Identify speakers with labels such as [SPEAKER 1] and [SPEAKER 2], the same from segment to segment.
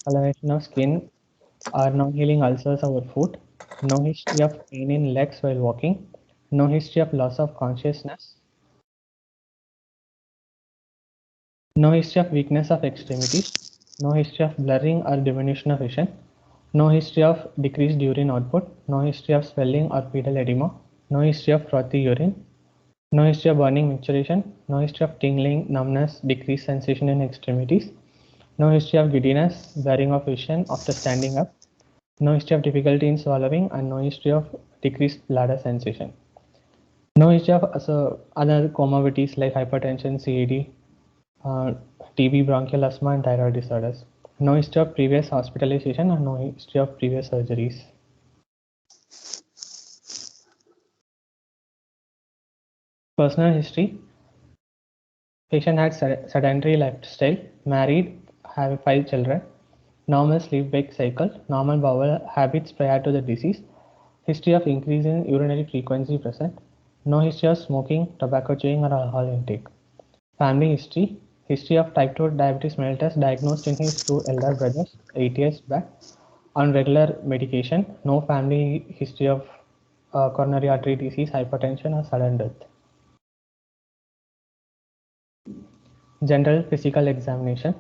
[SPEAKER 1] discoloration of skin or non-healing ulcers over foot, no history of pain in legs while walking, no history of loss of consciousness, no history of weakness of extremities, no history of blurring or diminution of vision, no history of decreased urine output, no history of swelling or pedal edema, no history of frothy urine, no history of burning micturition, no history of tingling, numbness, decreased sensation in extremities, no history of giddiness, blurring of vision after standing up, no history of difficulty in swallowing, and no history of decreased bladder sensation. No history of other comorbidities like hypertension, CAD, TB, bronchial asthma, and thyroid disorders. No history of previous hospitalization and no history of previous surgeries. Personal history. Patient had sedentary lifestyle, married, have 5 children, normal sleep-wake cycle, normal bowel habits prior to the disease, history of increase in urinary frequency present, no history of smoking, tobacco chewing or alcohol intake. Family history. History of type 2 diabetes mellitus diagnosed in his 2 elder brothers 8 years back. On regular medication. No family history of coronary artery disease, hypertension or sudden death. General physical examination.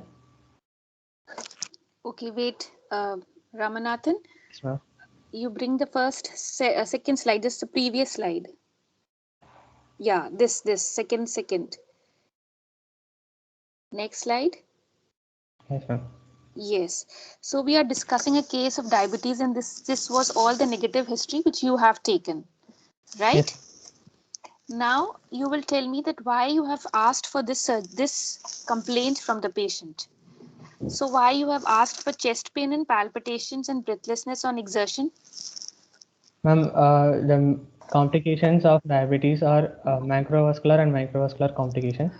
[SPEAKER 2] Okay, wait, Ramanathan.
[SPEAKER 1] Yes, ma'am.
[SPEAKER 2] You bring the second slide, just the previous slide. Yeah, this second. Next slide.
[SPEAKER 1] Yes, ma'am.
[SPEAKER 2] Yes. So we are discussing a case of diabetes, and this was all the negative history which you have taken, right?
[SPEAKER 1] Yes.
[SPEAKER 2] Now you will tell me that why you have asked for this complaint from the patient. So why you have asked for chest pain and palpitations and breathlessness on exertion?
[SPEAKER 1] Ma'am, the complications of diabetes are macrovascular and microvascular complications.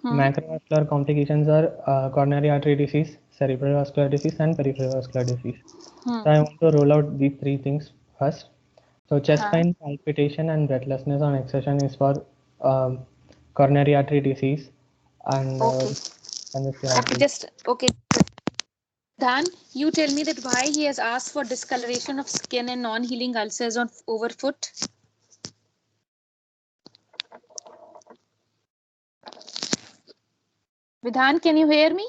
[SPEAKER 1] Macrovascular complications are coronary artery disease, cerebral vascular disease, and peripheral vascular disease. So I want to roll out these 3 things first. So chest pain, palpitation, and breathlessness on exertion is for coronary artery disease and
[SPEAKER 2] Okay.
[SPEAKER 1] congestive
[SPEAKER 2] Okay,
[SPEAKER 1] artery.
[SPEAKER 2] okay. Dan, you tell me that why he has asked for discoloration of skin and non-healing ulcers on overfoot. Vidhan, can you hear me?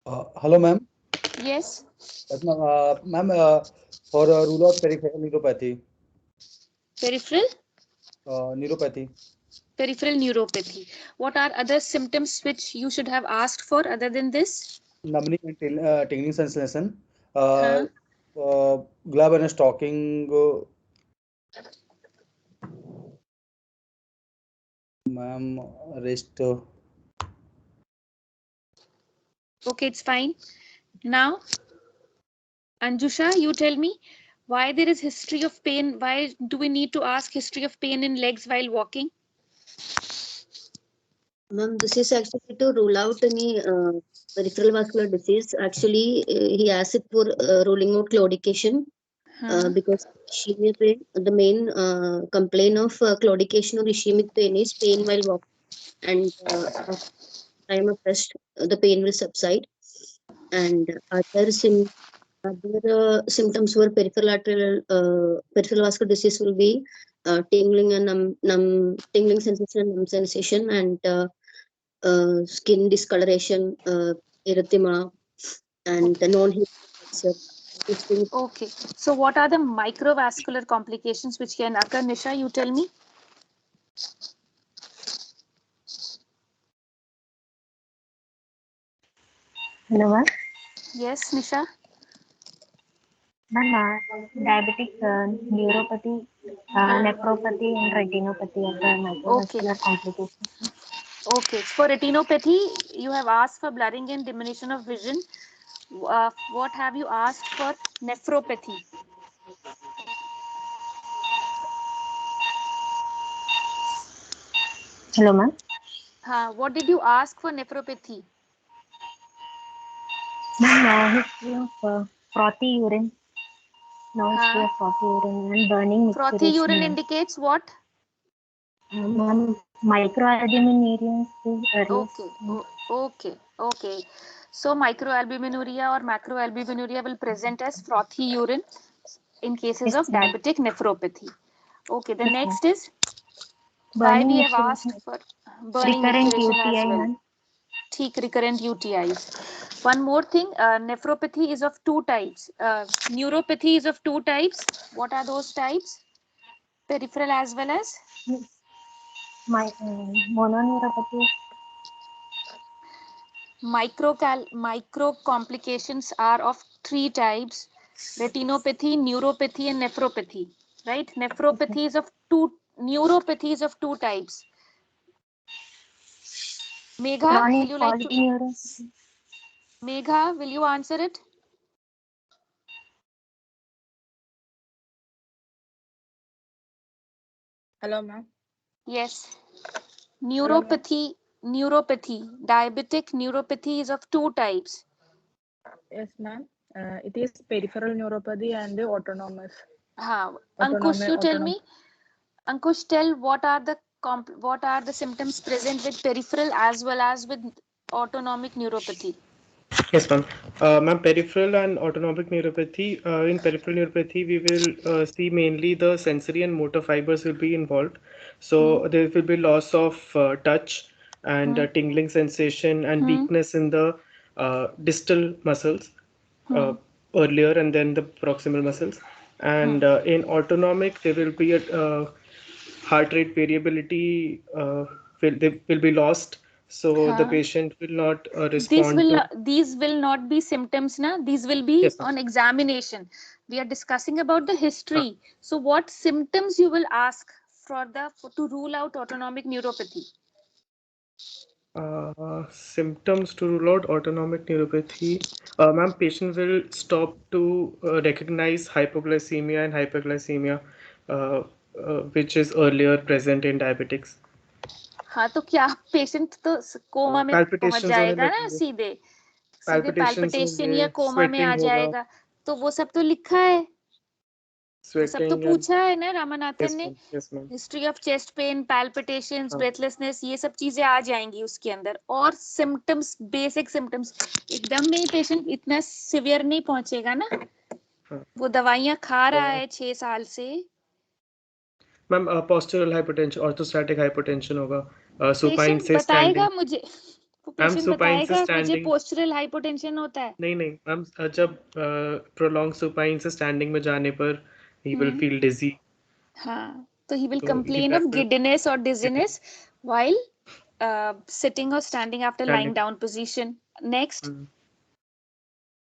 [SPEAKER 3] Hello, ma'am.
[SPEAKER 2] Yes.
[SPEAKER 3] Yes, ma'am. For rule out peripheral neuropathy.
[SPEAKER 2] Peripheral?
[SPEAKER 3] Neuropathy.
[SPEAKER 2] Peripheral neuropathy. What are other symptoms which you should have asked for other than this?
[SPEAKER 3] Numbing and tingling sensation.
[SPEAKER 2] Huh?
[SPEAKER 3] Glove and stocking. Ma'am, rest.
[SPEAKER 2] Okay, it's fine. Now, Anjusha, you tell me why there is history of pain. Why do we need to ask history of pain in legs while walking?
[SPEAKER 4] Ma'am, this is actually to rule out any peripheral vascular disease. Actually, he asked it for ruling out claudication because ischemic pain, the main complaint of claudication or ischemic pain is pain while walking, and after time of rest, the pain will subside. And other symptoms for peripheral vascular disease will be tingling and tingling sensation, numb sensation, and skin discoloration, erythema, and the non-healing ulcer. These things.
[SPEAKER 2] Okay. So what are the microvascular complications which can occur? Nisha, you tell me.
[SPEAKER 5] Hello, ma'am.
[SPEAKER 2] Yes, Nisha.
[SPEAKER 5] Ma'am, diabetic neuropathy, nephropathy, and retinopathy are the microvascular complications.
[SPEAKER 2] Okay. For retinopathy, you have asked for blurring and diminution of vision. What have you asked for nephropathy?
[SPEAKER 5] Hello, ma'am.
[SPEAKER 2] What did you ask for nephropathy?
[SPEAKER 5] Ma'am, history of frothy urine. No history of frothy urine and burning
[SPEAKER 2] Frothy urine
[SPEAKER 5] micturition.
[SPEAKER 2] indicates what?
[SPEAKER 5] Ma'am, microalbuminurians.
[SPEAKER 2] Okay. Okay. Okay. So microalbuminuria or macroalbuminuria will present as frothy urine in cases
[SPEAKER 5] Yes,
[SPEAKER 2] of
[SPEAKER 5] ma'am.
[SPEAKER 2] diabetic nephropathy. Okay. The
[SPEAKER 5] Yes, ma'am.
[SPEAKER 2] next is why
[SPEAKER 5] Burning
[SPEAKER 2] we have
[SPEAKER 5] nictulation.
[SPEAKER 2] asked for burning
[SPEAKER 5] Recurrent
[SPEAKER 2] nictulation as
[SPEAKER 5] UTI,
[SPEAKER 2] well.
[SPEAKER 5] ma'am.
[SPEAKER 2] ठीक, recurrent UTIs. One more thing, nephropathy is of two types. Neuropathy is of two types. What are those types? Peripheral as well as
[SPEAKER 5] My mononeuropathy.
[SPEAKER 2] micro complications are of three types: retinopathy, neuropathy, and nephropathy. Right? Nephropathy is of two. Neuropathy is of two types. Megha, will
[SPEAKER 5] Chronic
[SPEAKER 2] you like to?
[SPEAKER 5] polyneuropathy.
[SPEAKER 2] Megha, will you answer it?
[SPEAKER 6] Hello, ma'am.
[SPEAKER 2] Yes.
[SPEAKER 6] Hello, ma'am.
[SPEAKER 2] Neuropathy. Diabetic neuropathy is of two types.
[SPEAKER 6] Yes, ma'am. It is peripheral neuropathy and the autonomous.
[SPEAKER 2] Ankush, you tell
[SPEAKER 6] Autonomous.
[SPEAKER 2] me. Ankush, tell what are the symptoms present with peripheral as well as with autonomic neuropathy?
[SPEAKER 7] Yes, ma'am. Ma'am, peripheral and autonomic neuropathy. In peripheral neuropathy, we will see mainly the sensory and motor fibers will be involved. So there will be loss of touch and tingling sensation and
[SPEAKER 2] Hmm.
[SPEAKER 7] weakness in the distal muscles uh, earlier, and then the proximal muscles. And in autonomic, there will be a heart rate variability will be lost. So the
[SPEAKER 2] Huh.
[SPEAKER 7] patient will not respond to.
[SPEAKER 2] These will not be symptoms, na? These will be
[SPEAKER 7] Yes, ma'am.
[SPEAKER 2] on examination. We are discussing about the
[SPEAKER 7] Uh,
[SPEAKER 2] history. So what symptoms you will ask to rule out autonomic neuropathy?
[SPEAKER 7] Symptoms to rule out autonomic neuropathy. Ma'am, patient will stop to recognize hypoglycemia and hyperglycemia, uh, which is earlier present in diabetics.
[SPEAKER 2] हाँ, तो क्या patient तो coma में पहुंच
[SPEAKER 7] Palpitations होने
[SPEAKER 2] जाएगा ना,
[SPEAKER 7] लगेंगे,
[SPEAKER 2] सीधे सीधे
[SPEAKER 7] palpitations
[SPEAKER 2] palpitation
[SPEAKER 7] होंगे,
[SPEAKER 2] या कोमा में आ
[SPEAKER 7] sweating होगा,
[SPEAKER 2] जाएगा. तो वो सब तो लिखा है, वो सब तो
[SPEAKER 7] sweating and
[SPEAKER 2] पूछा है ना रामनाथन
[SPEAKER 7] yes,
[SPEAKER 2] ने.
[SPEAKER 7] ma'am. Yes, ma'am.
[SPEAKER 2] History of chest pain, palpitations,
[SPEAKER 7] हाँ,
[SPEAKER 2] ब्रेथलेसनेस, ये सब चीजें आ जाएंगी उसके अंदर. और सिम्टम्स, बेसिक सिम्टम्स. एकदम में पेशेंट इतना सिवियर नहीं पहुंचेगा ना,
[SPEAKER 7] हाँ.
[SPEAKER 2] वो दवाइयां खा रहा है 6 साल से.
[SPEAKER 7] Ma'am postural hypertension, orthostatic hypertension होगा, supine
[SPEAKER 2] पेशेंट
[SPEAKER 7] से
[SPEAKER 2] बताएगा
[SPEAKER 7] standing.
[SPEAKER 2] मुझे, वो
[SPEAKER 7] मैम
[SPEAKER 2] पेशेंट
[SPEAKER 7] supine से
[SPEAKER 2] बताएगा मुझे
[SPEAKER 7] standing.
[SPEAKER 2] पोस्चरल हाइपोटेंशन होता है.
[SPEAKER 7] नहीं नहीं मैम, जब prolonged supine से standing में जाने पर he will feel dizzy.
[SPEAKER 2] हाँ, तो he will
[SPEAKER 7] So he
[SPEAKER 2] complain
[SPEAKER 7] that
[SPEAKER 2] of
[SPEAKER 7] will
[SPEAKER 2] giddiness or
[SPEAKER 7] get it.
[SPEAKER 2] dizziness while sitting or standing after lying
[SPEAKER 7] Standing.
[SPEAKER 2] down position. Next,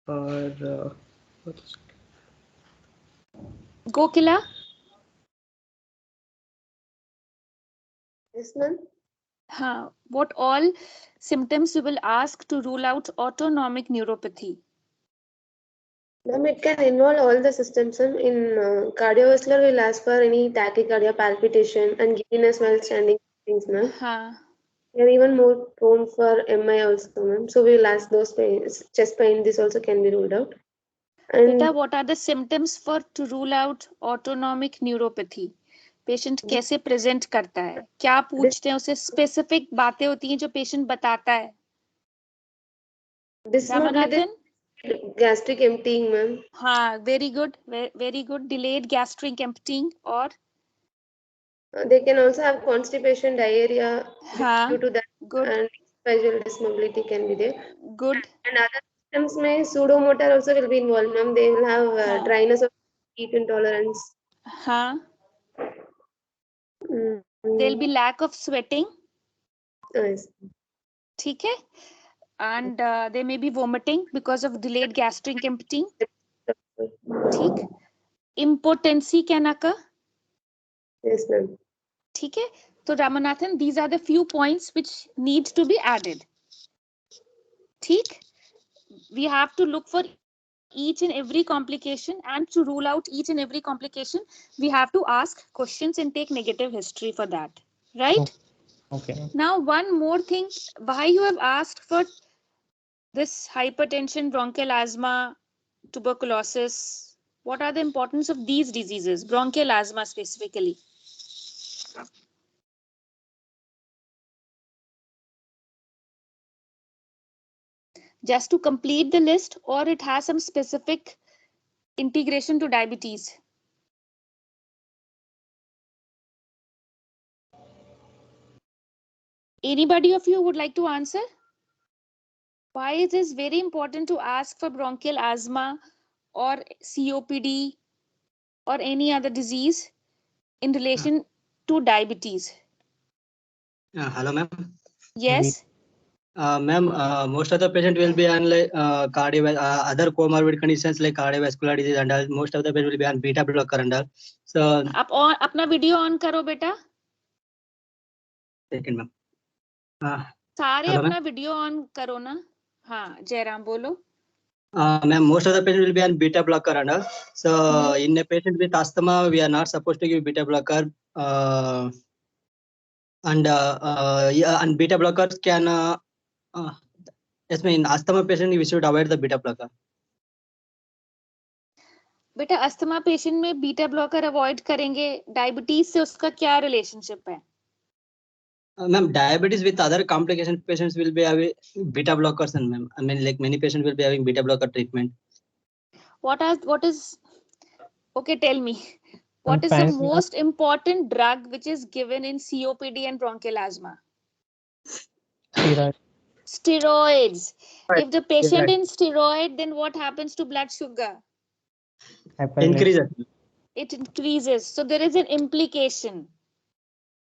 [SPEAKER 7] और what's-
[SPEAKER 2] Gokila.
[SPEAKER 4] Yes, ma'am.
[SPEAKER 2] हाँ, what all symptoms you will ask to rule out autonomic neuropathy?
[SPEAKER 8] Ma'am, it can involve all the systems. In cardiovascular, we'll ask for any tachycardia, palpitation, and giddiness while standing. Things, ma'am.
[SPEAKER 2] हाँ,
[SPEAKER 8] We are even more prone for MI also, ma'am. So we'll ask those pains, chest pain. This also can be ruled out. And
[SPEAKER 2] बेटा, what are the symptoms for to rule out autonomic neuropathy? Patient कैसे present करता है, क्या पूछते हैं उसे, specific बातें होती हैं जो पेशेंट बताता है.
[SPEAKER 8] this not with
[SPEAKER 2] Ramanathan.
[SPEAKER 8] the gastric emptying, ma'am.
[SPEAKER 2] हाँ, very good, very good. Delayed gastric emptying or
[SPEAKER 8] They can also have constipation, diarrhea
[SPEAKER 2] हाँ,
[SPEAKER 8] due to that,
[SPEAKER 2] good,
[SPEAKER 8] and visual dysmobility can be there.
[SPEAKER 2] good.
[SPEAKER 8] And other symptoms may pseudomotor also will be involved, ma'am. They will have
[SPEAKER 2] हाँ,
[SPEAKER 8] dryness of heat intolerance.
[SPEAKER 2] हाँ.
[SPEAKER 8] Mm,
[SPEAKER 2] There'll be lack of sweating.
[SPEAKER 8] yes.
[SPEAKER 2] ठीक है. And they may be vomiting because of delayed gastric emptying. ठीक. Impotency can occur.
[SPEAKER 8] Yes, ma'am.
[SPEAKER 2] ठीक है. तो Ramanathan, these are the few points which need to be added. ठीक. We have to look for each and every complication, and to rule out each and every complication, we have to ask questions and take negative history for that. Right?
[SPEAKER 1] Okay.
[SPEAKER 2] Now, one more thing, why you have asked for this hypertension, bronchial asthma, tuberculosis, what are the importance of these diseases, bronchial asthma specifically? just to complete the list, or it has some specific integration to diabetes? Anybody of you would like to answer? Why is this very important to ask for bronchial asthma or COPD or any other disease in relation to diabetes?
[SPEAKER 9] Hello, ma'am.
[SPEAKER 2] Yes.
[SPEAKER 9] Ma'am, most of the patient will be on like other comorbid conditions like cardiovascular disease and all. Most of the patient will be on beta blocker and all. So,
[SPEAKER 2] आप अपना video on करो बेटा.
[SPEAKER 9] second, ma'am.
[SPEAKER 2] सारे
[SPEAKER 9] Hello,
[SPEAKER 2] अपना video on करो ना. हाँ, जयराम बोलो.
[SPEAKER 9] Ma'am, most of the patient will be on beta blocker and all. So, in a patient with asthma, we are not supposed to give beta blocker. And beta blockers can. Yes, in asthma patient, we should avoid the beta blocker.
[SPEAKER 2] बेटा asthma patient में beta blocker avoid करेंगे, diabetes से उसका क्या relationship है?
[SPEAKER 9] Ma'am, diabetes with other complications patients will be having beta blockers, and ma'am, I mean, like many patients will be having beta blocker treatment.
[SPEAKER 2] What is okay, tell me, what is the most important drug which is given in COPD and bronchial asthma? Steroids. If the patient in steroid, then what happens to blood sugar?
[SPEAKER 9] Increases.
[SPEAKER 2] It increases. So there is an implication.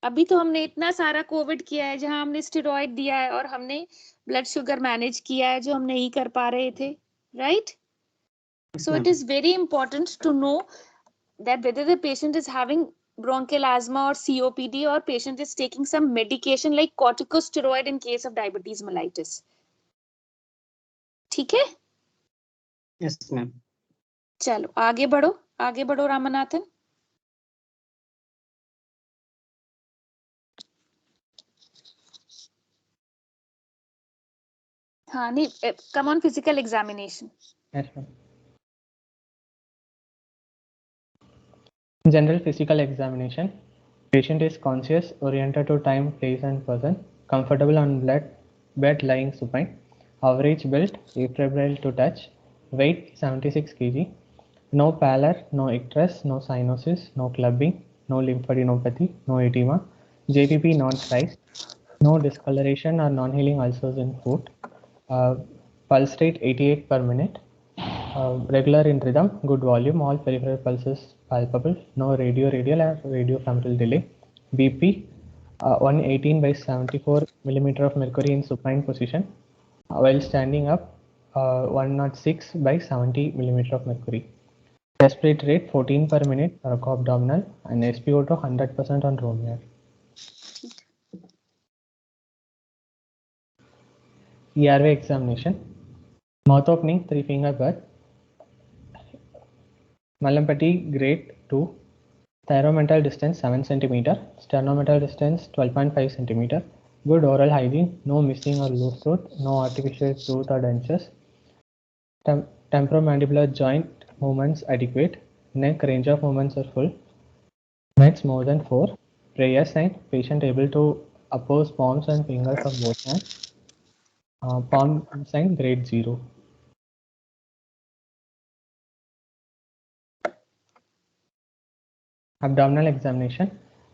[SPEAKER 2] अभी तो हमने इतना सारा Covid किया है जहां हमने steroid दिया है और हमने ब्लड शुगर मैनेज किया है जो हम नहीं कर पा रहे थे, right? So it is very important to know that whether the patient is having bronchial asthma or COPD, or patient is taking some medication like corticosteroid in case of diabetes mellitus. ठीक है?
[SPEAKER 9] Yes, ma'am.
[SPEAKER 2] चलो आगे बढ़ो रामनाथन. हाँ नहीं, come on, physical examination.
[SPEAKER 1] Yes, ma'am. General physical examination. Patient is conscious, oriented to time, place and person, comfortable on bed lying supine, average build, afebrile to touch, weight 76 kg, no pallor, no icterus, no cyanosis, no clubbing, no lymphadenopathy, no edema, JPP non-sliced, no discoloration or non-healing ulcers in foot, pulse rate 88 per minute, regular in rhythm, good volume, all peripheral pulses palpable, no radial or radiofemoral delay, BP 118 by 74 millimeter of mercury in supine position, while standing up 106 by 70 millimeter of mercury. Respiratory rate 14 per minute thoraco-abdominal and SpO2 100% on room air. ERV examination. Mouth opening 3 finger birth. Mallampati grade 2. Thyromental distance 7 cm. Sternomental distance 12.5 cm. Good oral hygiene. No missing or loose tooth. No artificial tooth or dentures. Temporomandibular joint movements adequate. Neck range of movements are full. Meds more than 4. Prayer sign. Patient able to oppose palms and fingers of both hands. Palm sign grade 0. Abdominal examination.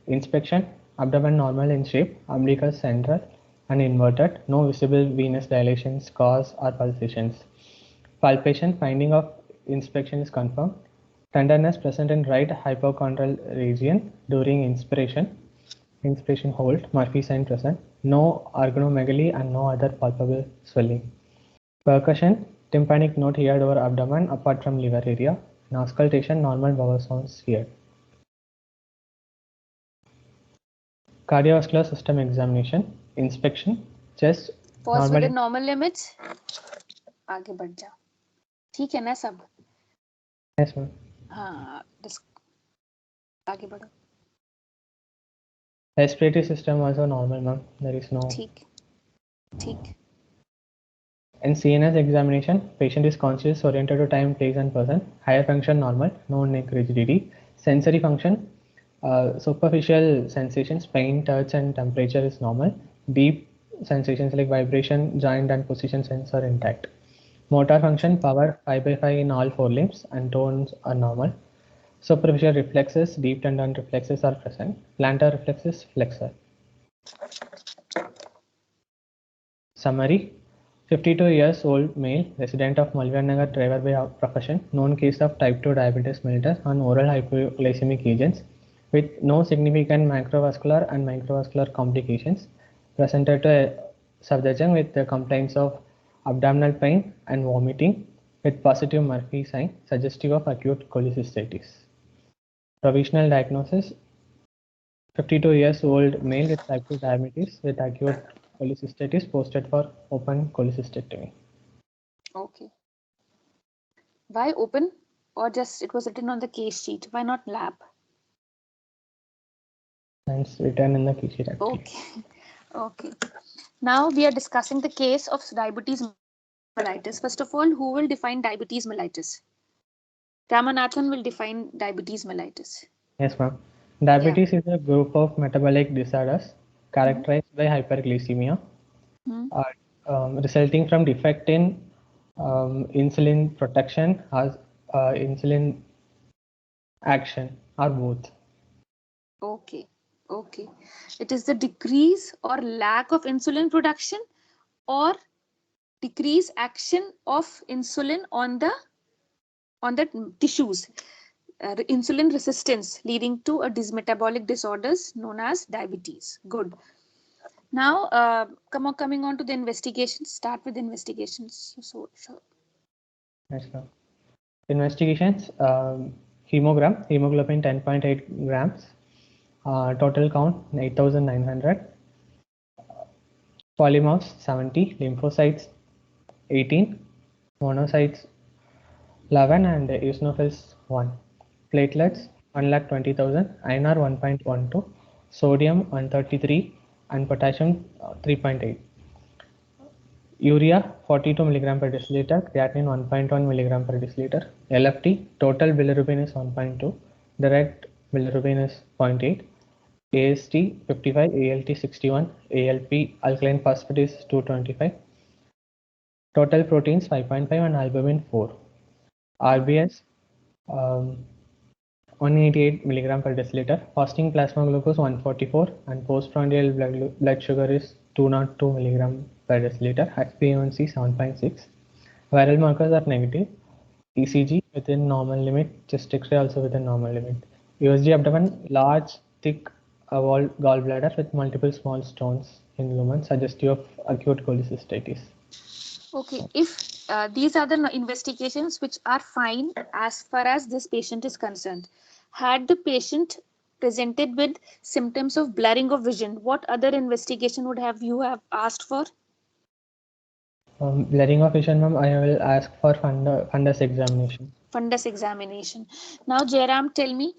[SPEAKER 1] Inspection. Abdomen normal in shape. Umbilicus central and inverted. No visible venous dilations, scars or pulsations. Palpation. Finding of inspection is confirmed. Tenderness present in right hypochondral region during inspiration. Inspiration hold. Murphy sign present. No organomegaly and no other palpable swelling. Percussion. Tympanic note heard over abdomen apart from liver area. In auscultation, normal vowel sounds heard. Cardiovascular system examination. Inspection. Chest.
[SPEAKER 2] Falls within normal limits. आगे बढ़ जाओ. ठीक है ना सब?
[SPEAKER 1] Yes, ma'am.
[SPEAKER 2] हाँ, आगे बढ़ो.
[SPEAKER 1] Respiratory system also normal, ma'am. There is no.
[SPEAKER 2] ठीक.
[SPEAKER 1] In CNS examination, patient is conscious, oriented to time, place and person. Higher function normal, no neck rigidity. Sensory function, superficial sensations, pain, touch and temperature is normal. Deep sensations like vibration, joint and position sense are intact. Motor function, power 5/5 in all 4 limbs and tones are normal. Superficial reflexes, deep tendon reflexes are present. Plantar reflexes, flexor. Summary: 52 years old male, resident of Malvianagar, driver by profession, known case of type 2 diabetes mellitus on oral hypoglycemic agents with no significant macrovascular and microvascular complications, presented to a surgeon with the complaints of abdominal pain and vomiting with positive Murphy sign suggestive of acute cholecystitis. Provisional diagnosis: 52 years old male with type 2 diabetes with acute cholecystitis posted for open cholecystectomy.
[SPEAKER 2] Okay. Why open? Or just it was written on the case sheet? Why not lab?
[SPEAKER 1] And it's written in the case sheet actually.
[SPEAKER 2] Okay. Okay. Now we are discussing the case of diabetes mellitus. First of all, who will define diabetes mellitus? Ramanathan will define diabetes mellitus.
[SPEAKER 1] Yes, ma'am. Diabetes is a group of metabolic disorders characterized by hyperglycemia, resulting from defect in insulin protection or insulin action or both.
[SPEAKER 2] Okay. Okay. It is the decrease or lack of insulin production or decrease action of insulin on the tissues. Insulin resistance leading to a metabolic disorders known as diabetes. Good. Now, coming on to the investigations. Start with investigations. So.
[SPEAKER 1] Yes, ma'am. Investigations: hemoglobin 10.8 grams, total count 8,900, polymorphs 70, lymphocytes 18, monocytes 11 and eosinophils 1. Platelets 1,20,000, INR 1.12, sodium 133 and potassium 3.8. Urea 42 mg per deciliter, creatinine 1.1 mg per deciliter. LFT, total bilirubin is 1.2, direct bilirubin is 0.8. AST 55, ALT 61, ALP alkaline phosphate is 225. Total proteins 5.5 and albumin 4. RBS 188 mg per deciliter. Fasting plasma glucose 144 and postprandial blood sugar is 202 mg per deciliter. HbA1c 7.6. Viral markers are negative. ECG within normal limit. Chest X-ray also within normal limit. USG abdomen large, thick walled gallbladder with multiple small stones in lumen suggestive of acute cholecystitis.
[SPEAKER 2] Okay, if these are the investigations which are fine as far as this patient is concerned. Had the patient presented with symptoms of blurring of vision, what other investigation would you have asked for?
[SPEAKER 1] Blurring of vision, ma'am, I will ask for fundus examination.
[SPEAKER 2] Fundus examination. Now, Jairam, tell me,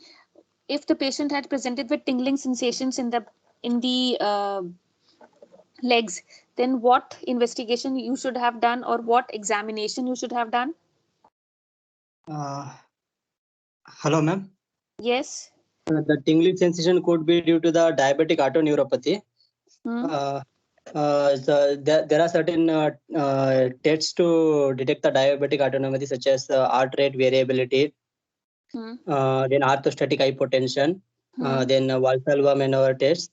[SPEAKER 2] if the patient had presented with tingling sensations in the legs, then what investigation you should have done or what examination you should have done?
[SPEAKER 9] Hello, ma'am.
[SPEAKER 2] Yes.
[SPEAKER 9] The tingling sensation could be due to the diabetic autoneuropathy. There are certain tests to detect the diabetic autoneuropathy, such as heart rate variability, then orthostatic hypotension, then Valsalva maneuver test.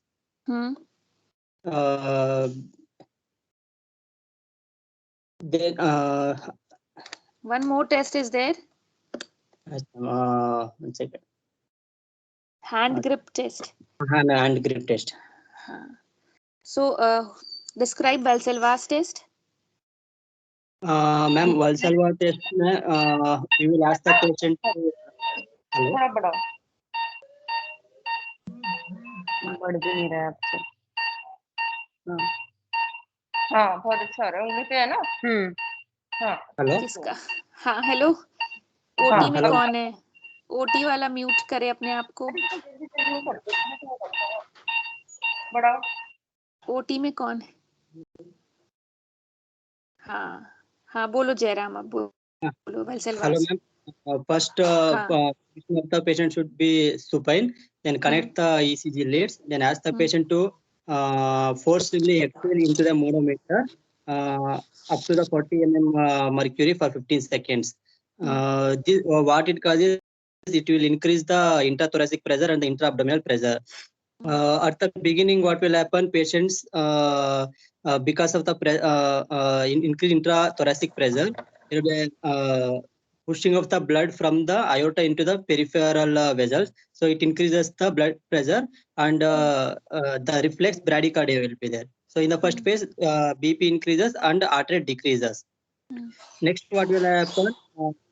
[SPEAKER 9] Then
[SPEAKER 2] one more test is there.
[SPEAKER 9] One second.
[SPEAKER 2] Hand grip test.
[SPEAKER 9] Hand grip test.
[SPEAKER 2] So, describe Valsalva's test.
[SPEAKER 9] Ma'am, Valsalva test we will ask the patient. Hello?
[SPEAKER 10] बहुत अच्छा रहा है पे है ना
[SPEAKER 9] hello
[SPEAKER 2] किसका? हाँ hello OT में कौन है? ओटी वाला म्यूट करे अपने आप को.
[SPEAKER 10] बड़ा
[SPEAKER 2] ओटी में कौन है? हाँ हाँ बोलो जयराम, अब बोलो.
[SPEAKER 9] Hello ma'am. First the patient should be supine, then connect the ECG leads, then ask the patient to forcibly exhale into the manometer up to the 40 mm mercury for 15 seconds. What it causes, it will increase the intrathoracic pressure and the intra-abdominal pressure. At the beginning, what will happen? Patients, because of the increased intrathoracic pressure, there will be pushing of the blood from the aorta into the peripheral vessels. So it increases the blood pressure and the reflex bradycardia will be there. So in the first phase, BP increases and heart rate decreases. Next, what will happen?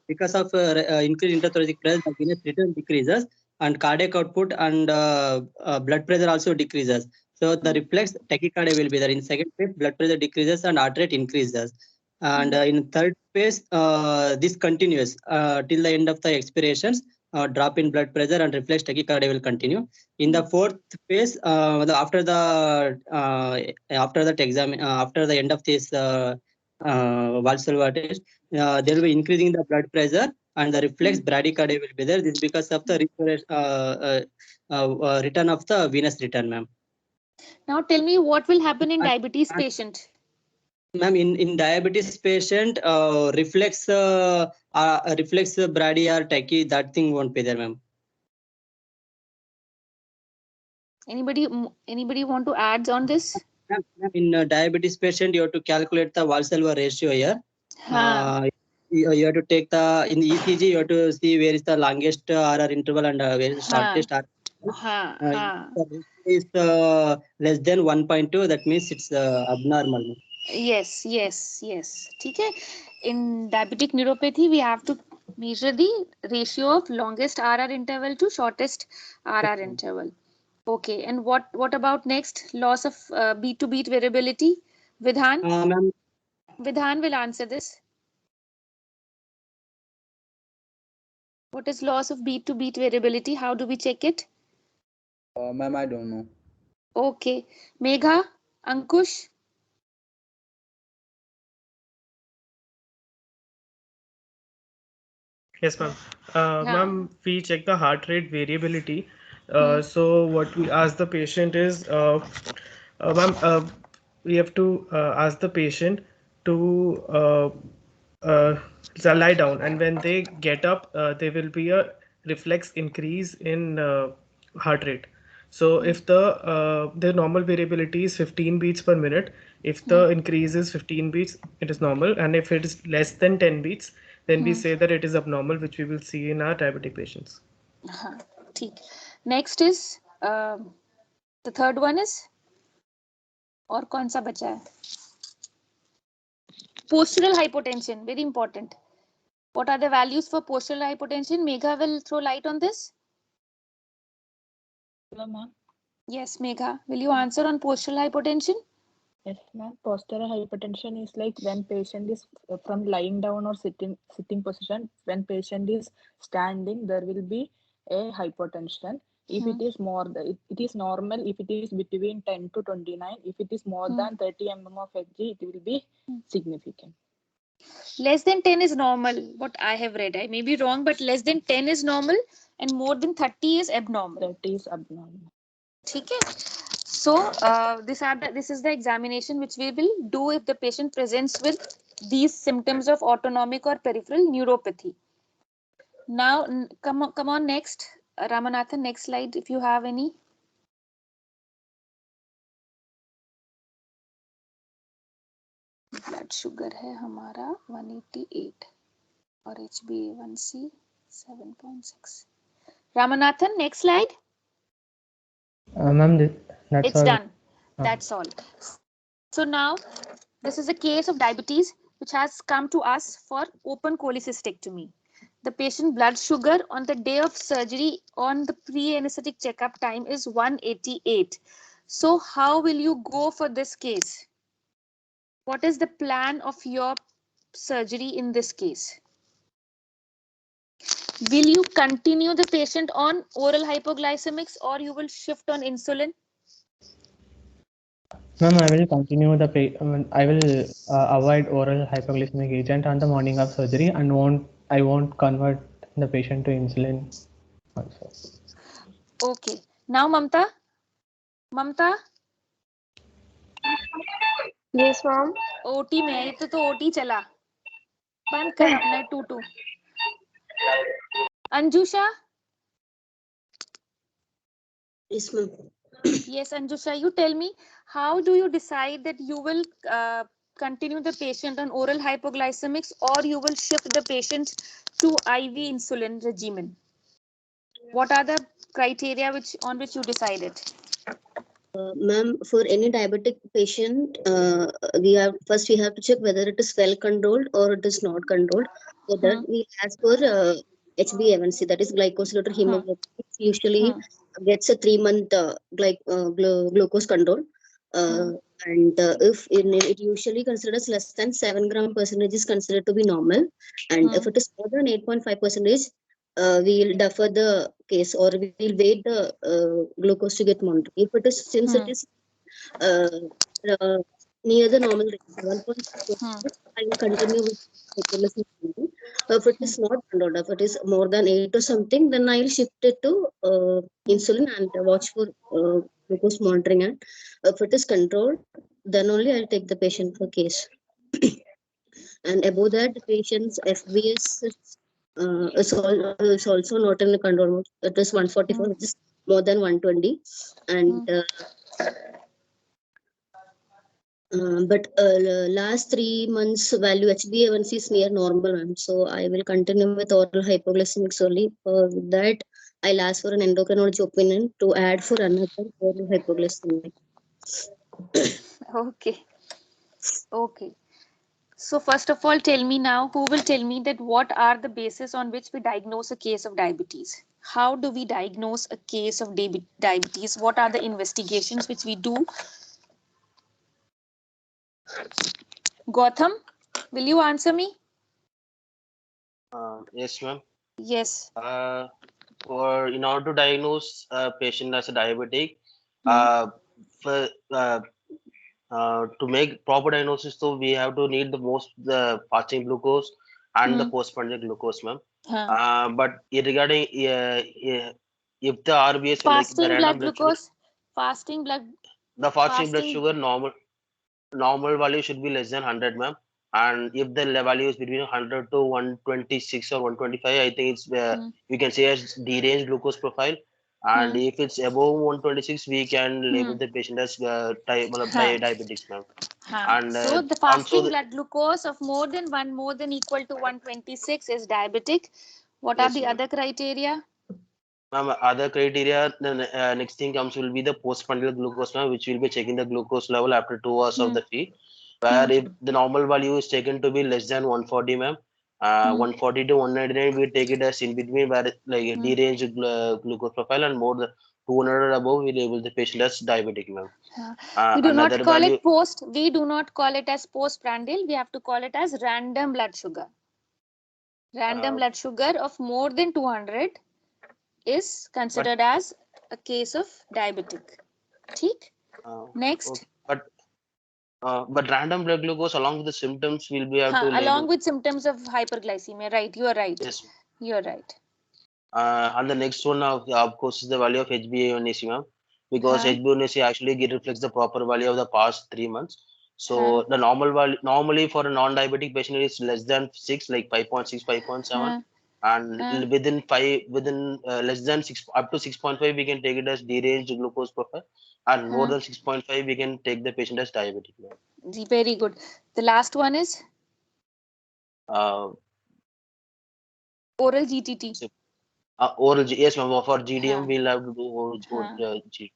[SPEAKER 9] Because of increased intrathoracic pressure, the venous return decreases and cardiac output and blood pressure also decreases. So the reflex tachycardia will be there. In second phase, blood pressure decreases and heart rate increases. And in third phase, this continues till the end of the expirations. Drop in blood pressure and reflex tachycardia will continue. In the fourth phase, after the end of this Valsalva test, there will be increasing the blood pressure and the reflex bradycardia will be there. This is because of the return of the venous return, ma'am.
[SPEAKER 2] Now tell me what will happen in diabetes patient.
[SPEAKER 9] Ma'am, in diabetes patient, reflex brady or tachy, that thing won't be there, ma'am.
[SPEAKER 2] Anybody want to add on this?
[SPEAKER 9] In diabetes patient, you have to calculate the Valsalva ratio here. You have to take in the ECG, you have to see where is the longest RR interval and where is the shortest RR. If the is less than 1.2, that means it's abnormal.
[SPEAKER 2] Yes. Okay. In diabetic neuropathy, we have to measure the ratio of longest RR interval to shortest RR interval. Okay. And what about next? Loss of beat to beat variability. Vidhan? Vidhan will answer this. What is loss of beat to beat variability? How do we check it?
[SPEAKER 3] Ma'am, I don't know.
[SPEAKER 2] Okay. Megha? Ankush?
[SPEAKER 7] Yes, ma'am. Ma'am, we check the heart rate variability. So what we ask the patient is, ma'am, we have to ask the patient to lie down, and when they get up, there will be a reflex increase in heart rate. So if the normal variability is 15 beats per minute, if the increase is 15 beats, it is normal, and if it is less than 10 beats, then we say that it is abnormal, which we will see in our diabetic patients.
[SPEAKER 2] Next is the third one is, और कौन सा बचा है? Postural hypotension, very important. What are the values for postural hypotension? Megha will throw light on this.
[SPEAKER 6] Hello, ma'am.
[SPEAKER 2] Yes, Megha, will you answer on postural hypotension?
[SPEAKER 6] Yes, ma'am. Postural hypertension is like when patient is from lying down or sitting position. When patient is standing, there will be a hypotension. If it is more, it is normal. If it is between 10 to 29, if it is more than 30 mm of Hg, it will be significant.
[SPEAKER 2] Less than 10 is normal. What I have read, I may be wrong, but less than 10 is normal, and more than 30 is abnormal.
[SPEAKER 6] 30 is abnormal.
[SPEAKER 2] Okay. So this is the examination which we will do if the patient presents with these symptoms of autonomic or peripheral neuropathy. Now, come on next, Ramanathan, next slide if you have any. Blood sugar है हमारा 188 और HbA1c 7.6. Ramanathan, next slide.
[SPEAKER 1] Ma'am, that's
[SPEAKER 2] it's
[SPEAKER 1] all.
[SPEAKER 2] Done. That's all. So now, this is a case of diabetes which has come to us for open cholecystectomy. The patient blood sugar on the day of surgery on the pre-anesthetic checkup time is 188. So how will you go for this case? What is the plan of your surgery in this case? Will you continue the patient on oral hypoglycemics or you will shift on insulin?
[SPEAKER 1] Ma'am, I will continue I will avoid oral hypoglycemic agent on the morning of surgery and I won't convert the patient to insulin also.
[SPEAKER 2] Okay. Now, Mamta.
[SPEAKER 8] Yes, ma'am.
[SPEAKER 2] OT में है तो OT चला, बंद कर अपना 2-2. अंजुषा.
[SPEAKER 4] Yes, ma'am.
[SPEAKER 2] Yes, Anjusha, you tell me, how do you decide that you will continue the patient on oral hypoglycemics or you will shift the patient to IV insulin regimen? What are the criteria on which you decided?
[SPEAKER 4] Ma'am, for any diabetic patient, we have to check whether it is well controlled or it is not controlled. So that we ask for HbA1c, that is glycosylated hemoglobin. It usually gets a 3-month glucose control. And if it usually considers less than 7 gram percentage is considered to be normal, and if it is more than 8.5 percentage, we'll defer the case or we'll wait the glucose to get monitored. If it is, since it is uh, uh, near the normal range, 1.6, I will continue with hypoglycemic control. If it is not controlled, if it is more than 8 or something, then I will shift it to insulin and watch for glucose monitoring. And if it is controlled, then only I'll take the patient for case. And above that, the patient's FBS is also not in the control mode. It is 144, which is more than 120. And but last 3 months value HbA1c is near normal, ma'am. So I will continue with oral hypoglycemics only. For that, I'll ask for an endocrinology opinion to add for another oral hypoglycemic.
[SPEAKER 2] Okay. Okay. So first of all, tell me now, who will tell me that what are the basis on which we diagnose a case of diabetes? How do we diagnose a case of diabetes? What are the investigations which we do? Gautam, will you answer me?
[SPEAKER 11] Yes, ma'am.
[SPEAKER 2] Yes.
[SPEAKER 11] In order to diagnose a patient as a diabetic, to make proper diagnosis, so we have to need the fasting glucose and the postprandial glucose, ma'am. But regarding if the RBS, like the
[SPEAKER 2] Fasting blood glucose, fasting blood.
[SPEAKER 11] The fasting blood sugar normal value should be less than 100, ma'am. And if the value is between 100 to 126 or 125, I think it's we can say as deranged glucose profile. And if it's above 126, we can label the patient as diabetics, ma'am. And
[SPEAKER 2] so the fasting blood glucose of more than equal to 126 is diabetic. What are the other criteria?
[SPEAKER 11] Ma'am, other criteria, the next thing comes will be the postprandial glucose, ma'am, which will be checking the glucose level after 2 hours of the feed. Where if the normal value is taken to be less than 140, ma'am, 140 to 199, we take it as in between, where like a deranged glucose profile, and more than 200 or above, we label the patient as diabetic, ma'am.
[SPEAKER 2] We do not call it post. We do not call it as postprandial. We have to call it as random blood sugar. Random blood sugar of more than 200 is considered as a case of diabetic. ठीक? Next.
[SPEAKER 11] Okay. But random blood glucose along with the symptoms will be able to label.
[SPEAKER 2] Along with symptoms of hyperglycemia, right? You are right.
[SPEAKER 11] Yes.
[SPEAKER 2] You are right.
[SPEAKER 11] And the next one, of course, is the value of HbA1c, ma'am, because HbA1c actually reflects the proper value of the past 3 months. So the normal value normally for a non-diabetic patient is less than 6, like 5.6, 5.7, and within less than 6 up to 6.5, we can take it as deranged glucose profile, and more than 6.5, we can take the patient as diabetic, ma'am.
[SPEAKER 2] Very good. The last one is oral GTT.
[SPEAKER 11] Oral yes, ma'am. For GDM, we'll have to do oral GTT.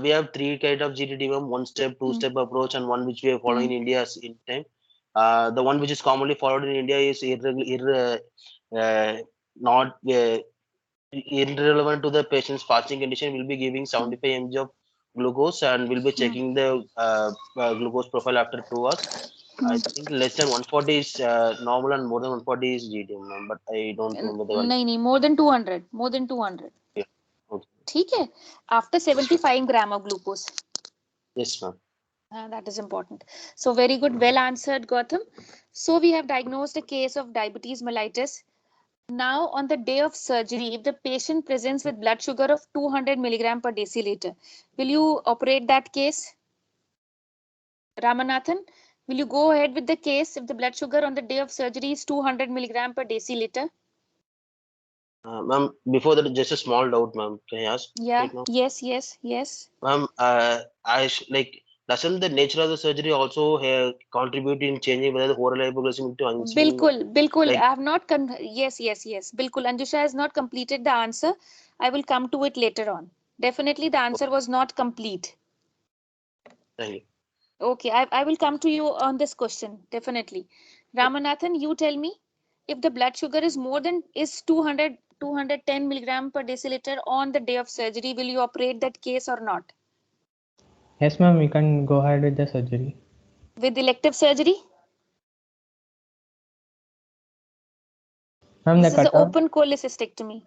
[SPEAKER 11] We have 3 kind of GTT, ma'am. 1-step, 2-step approach, and one which we are following in India in time. The one which is commonly followed in India is not irrelevant to the patient's fasting condition. We'll be giving 75 mg of glucose, and we'll be checking the glucose profile after 2 hours. I think less than 140 is normal, and more than 140 is GTM, but I don't remember the value.
[SPEAKER 2] No, more than 200. More than 200.
[SPEAKER 11] Yeah. Okay.
[SPEAKER 2] ठीक है? After 75 gram of glucose.
[SPEAKER 11] Yes, ma'am.
[SPEAKER 2] That is important. So very good. Well answered, Gautam. So we have diagnosed a case of diabetes mellitus. Now, on the day of surgery, if the patient presents with blood sugar of 200 milligram per deciliter, will you operate that case? Ramanathan, will you go ahead with the case if the blood sugar on the day of surgery is 200 milligram per deciliter?
[SPEAKER 11] Ma'am, before that, just a small doubt, ma'am. Can I ask
[SPEAKER 2] Yeah,
[SPEAKER 11] right now?
[SPEAKER 2] yes.
[SPEAKER 11] Ma'am, doesn't the nature of the surgery also contribute in changing whether the oral hypoglycemic to insulin?
[SPEAKER 2] Bilkul.
[SPEAKER 11] Like,
[SPEAKER 2] I have not. Yes. Bilkul. Anjusha has not completed the answer. I will come to it later on. Definitely, the answer was not complete.
[SPEAKER 11] thank you.
[SPEAKER 2] Okay, I will come to you on this question. Definitely. Ramanathan, you tell me if the blood sugar is more than 210 milligram per deciliter on the day of surgery, will you operate that case or not?
[SPEAKER 1] Yes, ma'am, we can go ahead with the surgery.
[SPEAKER 2] With elective surgery?
[SPEAKER 1] Ma'am,
[SPEAKER 2] This
[SPEAKER 1] the
[SPEAKER 2] is an
[SPEAKER 1] cutoff.
[SPEAKER 2] open cholecystectomy.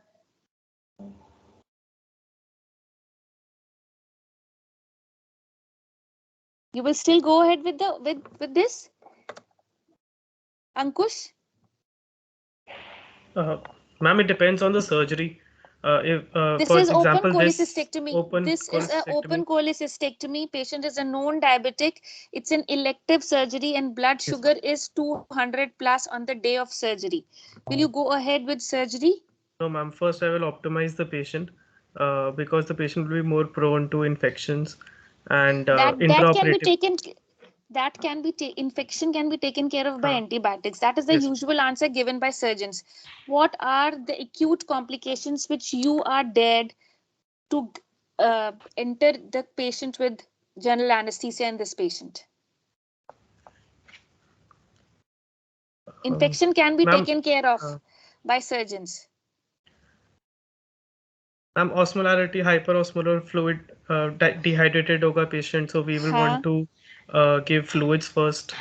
[SPEAKER 2] You will still go ahead with the with this? Ankush?
[SPEAKER 7] Ma'am, it depends on the surgery. If,
[SPEAKER 2] This
[SPEAKER 7] for
[SPEAKER 2] is open
[SPEAKER 7] example, this
[SPEAKER 2] cholecystectomy. This is an open
[SPEAKER 7] cholecystectomy.
[SPEAKER 2] cholecystectomy. Patient is a known diabetic. It's an elective surgery and blood
[SPEAKER 7] Yes,
[SPEAKER 2] sugar is 200 plus on the day of surgery. Will you go ahead with surgery?
[SPEAKER 7] no, ma'am. First, I will optimize the patient because the patient will be more prone to infections and
[SPEAKER 2] That can be
[SPEAKER 7] intraoperative.
[SPEAKER 2] taken. Infection can be taken care of by antibiotics. That is the
[SPEAKER 7] Yes.
[SPEAKER 2] usual answer given by surgeons. What are the acute complications which you are dared to enter the patient with general anesthesia in this patient? Infection can be
[SPEAKER 7] Ma'am,
[SPEAKER 2] taken care of by surgeons.
[SPEAKER 7] osmolarity, hyperosmolar fluid, dehydrated होगा patient, so we will want to give fluids first.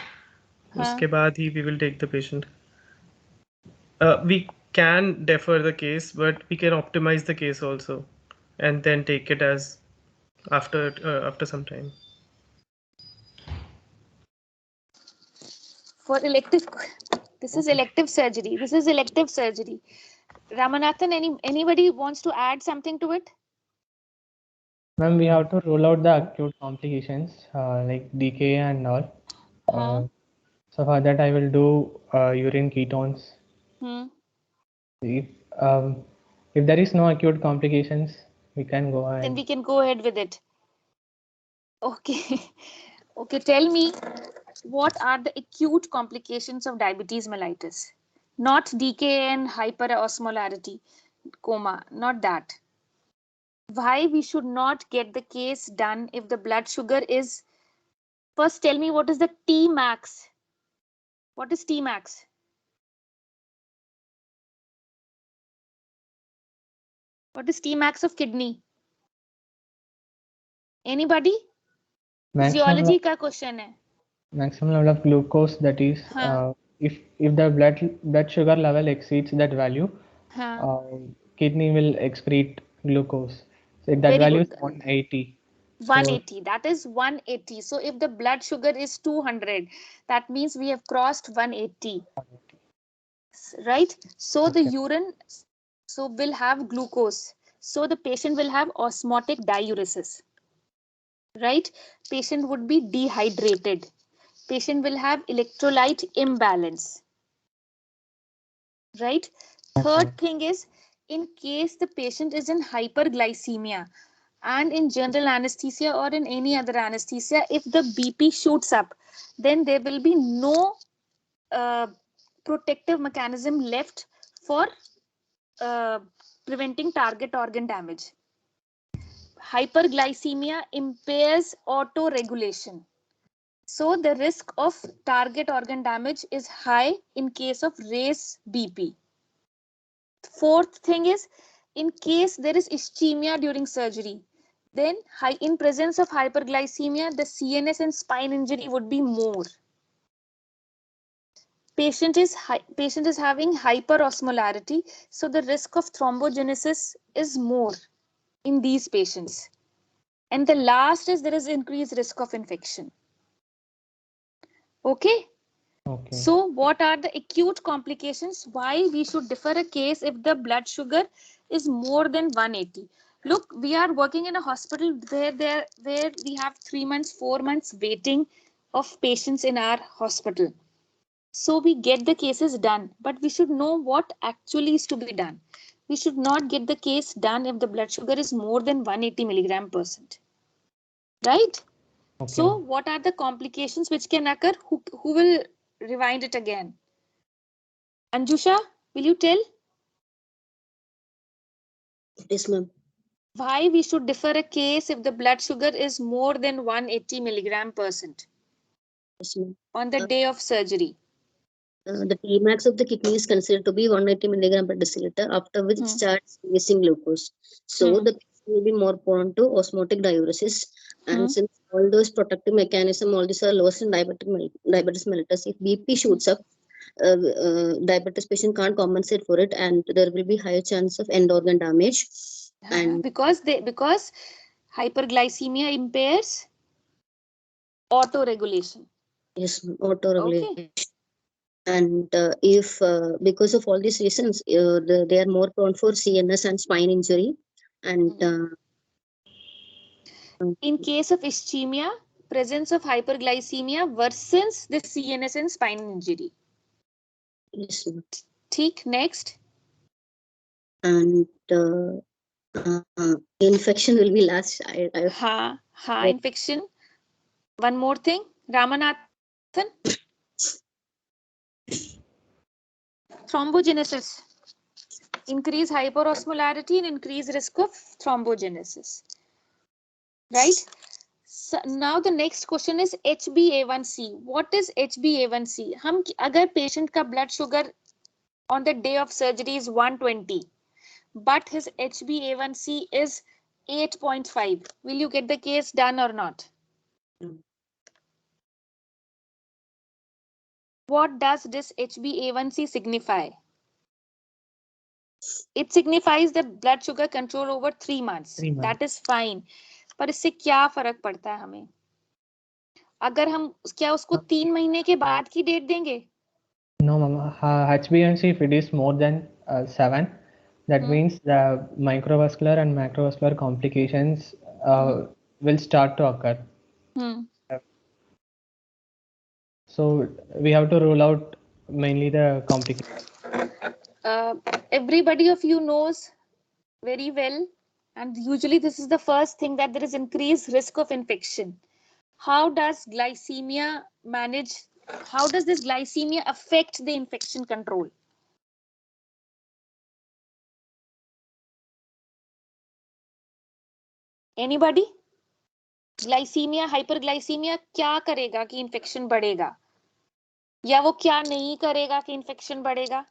[SPEAKER 7] उसके बाद ही we will take the patient. We can defer the case, but we can optimize the case also, and then take it as after some time.
[SPEAKER 2] For elective, this is elective surgery. Ramanathan, anybody wants to add something to it?
[SPEAKER 1] Ma'am, we have to rule out the acute complications like decay and all. So for that, I will do urine ketones. If there is no acute complications, we can go ahead.
[SPEAKER 2] Then we can go ahead with it. Okay. Okay, tell me, what are the acute complications of diabetes mellitus? Not decay and hyperosmolarity, coma, not that. Why we should not get the case done if the blood sugar is... First, tell me what is the T max? What is T max? What is T max of kidney? Anybody? Physiology का question है.
[SPEAKER 1] Maximum level of glucose, that is, if the blood sugar level exceeds that value, kidney will excrete glucose. So that value is 180.
[SPEAKER 2] 180, that is 180. So if the blood sugar is 200, that means we have crossed 180, right? So the urine will have glucose. So the patient will have osmotic diuresis, right? Patient would be dehydrated. Patient will have electrolyte imbalance, right? Third thing is, in case the patient is in hyperglycemia and in general anesthesia or in any other anesthesia, if the BP shoots up, then there will be no protective mechanism left for preventing target organ damage. Hyperglycemia impairs autoregulation. So the risk of target organ damage is high in case of raised BP. Fourth thing is, in case there is ischemia during surgery, then in presence of hyperglycemia, the CNS and spine injury would be more. Patient is having hyperosmolarity, so the risk of thrombogenesis is more in these patients. And the last is there is increased risk of infection. Okay,
[SPEAKER 1] Okay.
[SPEAKER 2] So what are the acute complications? Why we should defer a case if the blood sugar is more than 180? Look, we are working in a hospital where we have 3 months, 4 months waiting of patients in our hospital. So we get the cases done, but we should know what actually is to be done. We should not get the case done if the blood sugar is more than 180 milligram %. Right?
[SPEAKER 1] Okay.
[SPEAKER 2] So what are the complications which can occur? Who will rewind it again? Anjusha, will you tell?
[SPEAKER 4] Yes, ma'am.
[SPEAKER 2] Why we should defer a case if the blood sugar is more than 180 milligram %?
[SPEAKER 4] Yes, ma'am.
[SPEAKER 2] On the day of surgery.
[SPEAKER 4] The Tmax of the kidney is considered to be 180 milligram per deciliter, after which it starts releasing glucose. So the patient will be more prone to osmotic diuresis. And since all those protective mechanism, all these are lost in diabetes mellitus, if BP shoots up, diabetes patient can't compensate for it, and there will be higher chance of end organ damage. And
[SPEAKER 2] because hyperglycemia impairs autoregulation.
[SPEAKER 4] yes, autoregulation. And if because of all these reasons, they are more prone for CNS and spine injury. And
[SPEAKER 2] in case of ischemia, presence of hyperglycemia worsens the CNS and spine injury.
[SPEAKER 4] Yes.
[SPEAKER 2] Take next.
[SPEAKER 4] And infection will be last.
[SPEAKER 2] Infection. One more thing, Ramanathan. Thrombogenesis. Increase hyperosmolarity and increase risk of thrombogenesis. Right? So now the next question is HbA1c. What is HbA1c? हम अगर patient का blood sugar on the day of surgery is 120, but his HbA1c is 8.5. Will you get the case done or not? What does this HbA1c signify? It signifies the blood sugar control over 3 months.
[SPEAKER 1] 3 months.
[SPEAKER 2] That is fine. पर इससे क्या फर्क पड़ता है हमें? अगर हम क्या उसको 3 महीने के बाद की डेट देंगे?
[SPEAKER 1] No, mama. HbA1c, if it is more than 7, that means the microvascular and macrovascular complications will start to occur. So we have to rule out mainly the complications.
[SPEAKER 2] Everybody of you knows very well, and usually this is the first thing, that there is increased risk of infection. How does glycemia manage? How does this glycemia affect the infection control? Anybody? Glycemia, hyperglycemia क्या करेगा कि infection बढ़ेगा? या वो क्या नहीं करेगा कि infection बढ़ेगा?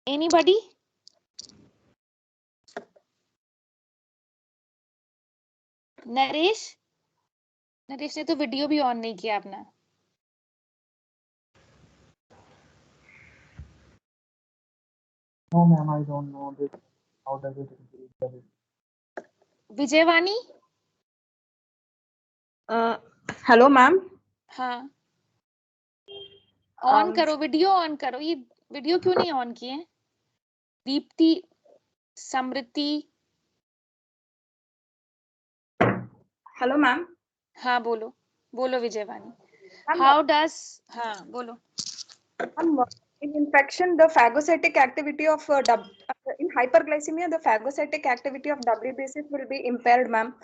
[SPEAKER 2] Anybody? नरेश? नरेश ने तो वीडियो भी ऑन नहीं किया अपना.
[SPEAKER 12] No, ma'am, I don't know this. How does it increase the risk?
[SPEAKER 2] Vijayavani?
[SPEAKER 6] Hello, ma'am.
[SPEAKER 2] हाँ. ऑन करो, वीडियो ऑन करो. ये वीडियो क्यों नहीं ऑन किए? दीप्ति, समृति.
[SPEAKER 6] Hello, ma'am.
[SPEAKER 2] हाँ बोलो, बोलो विजयवाणी. How does? हाँ बोलो.
[SPEAKER 13] In infection, the phagocytic activity of in hyperglycemia, the phagocytic activity of WBC will be impaired, ma'am,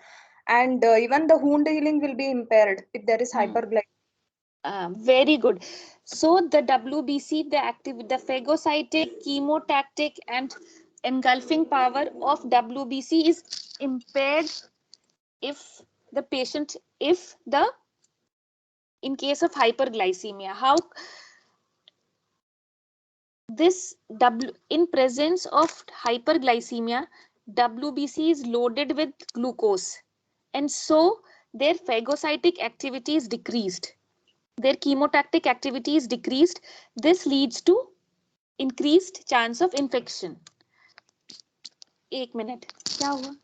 [SPEAKER 13] and even the wound healing will be impaired if there is hyperglycemia.
[SPEAKER 2] Very good. So the WBC, the phagocytic, chemotactic, and engulfing power of WBC is impaired if the patient, in case of hyperglycemia. How? This in presence of hyperglycemia, WBC is loaded with glucose, and so their phagocytic activity is decreased. Their chemotactic activity is decreased. This leads to increased chance of infection. 1 minute. क्या हुआ?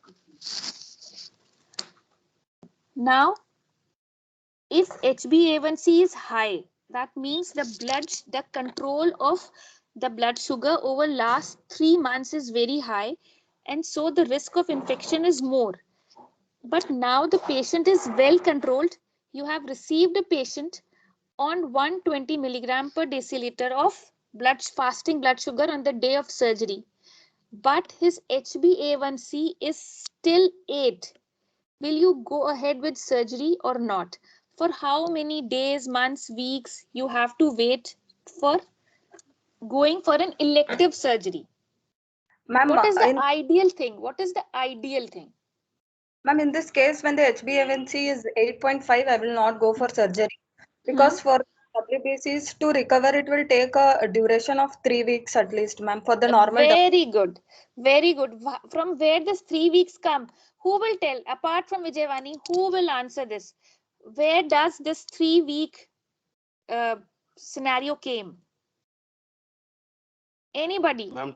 [SPEAKER 2] Now if HbA1c is high, that means the control of the blood sugar over last 3 months is very high, and so the risk of infection is more. But now the patient is well controlled. You have received a patient on 120 milligram per deciliter of fasting blood sugar on the day of surgery, but his HbA1c is still 8. Will you go ahead with surgery or not? For how many days, months, weeks you have to wait for going for an elective surgery? What is the ideal thing? What is the ideal thing?
[SPEAKER 13] Ma'am, in this case, when the HbA1c is 8.5, I will not go for surgery, because for WBCs to recover, it will take a duration of 3 weeks at least, ma'am, for the normal.
[SPEAKER 2] Very good. Very good. From where does 3 weeks come? Who will tell? Apart from Vijayvani, who will answer this? Where does this 3-week scenario came? Anybody?
[SPEAKER 11] Ma'am,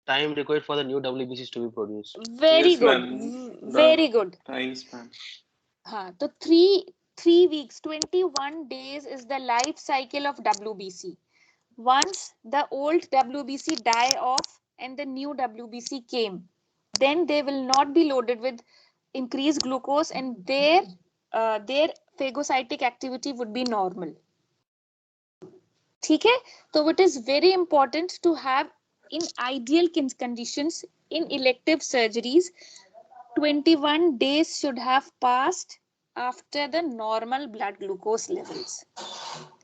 [SPEAKER 11] time required for the new WBCs to be produced.
[SPEAKER 2] Very
[SPEAKER 14] Yes,
[SPEAKER 2] good.
[SPEAKER 14] ma'am.
[SPEAKER 2] Very good.
[SPEAKER 14] Time span.
[SPEAKER 2] So 3 weeks, 21 days is the life cycle of WBC. Once the old WBC die off and the new WBC came, then they will not be loaded with increased glucose, and their phagocytic activity would be normal. ठीक है? So it is very important to have, in ideal conditions, in elective surgeries, 21 days should have passed after the normal blood glucose levels.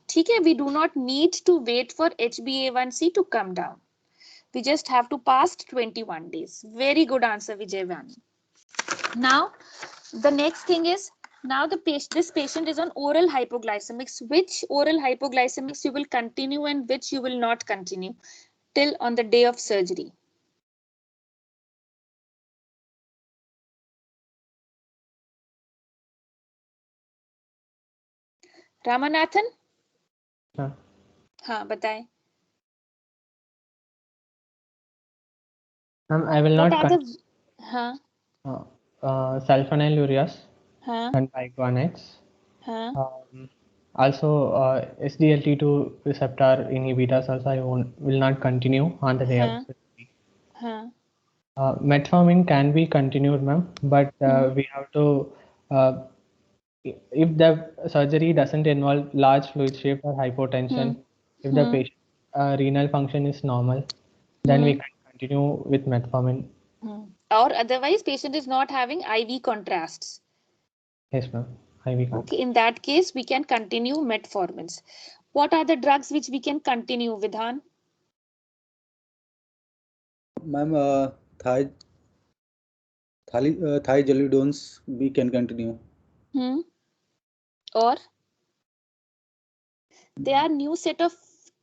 [SPEAKER 2] ठीक है? We do not need to wait for HbA1c to come down. We just have to pass 21 days. Very good answer, Vijayvani. Now, the next thing is, now this patient is on oral hypoglycemics. Which oral hypoglycemics you will continue and which you will not continue till on the day of surgery? Ramanathan? हाँ बताएं.
[SPEAKER 1] I will not continue
[SPEAKER 2] हाँ.
[SPEAKER 1] sulfonylureas
[SPEAKER 2] हाँ.
[SPEAKER 1] and biguanides.
[SPEAKER 2] हाँ.
[SPEAKER 1] Also, SGLT2 receptor inhibitors also I will not continue on the day of surgery.
[SPEAKER 2] हाँ.
[SPEAKER 1] Metformin can be continued, ma'am, but we have to, if the surgery doesn't involve large fluid shift or hypotension, if the patient renal function is normal, then we can continue with metformin.
[SPEAKER 2] Or otherwise, patient is not having IV contrasts.
[SPEAKER 1] Yes, ma'am. IV contrast.
[SPEAKER 2] Okay, in that case, we can continue metformins. What are the drugs which we can continue, Vidhan?
[SPEAKER 3] Ma'am, thiazolidines we can continue.
[SPEAKER 2] Or there are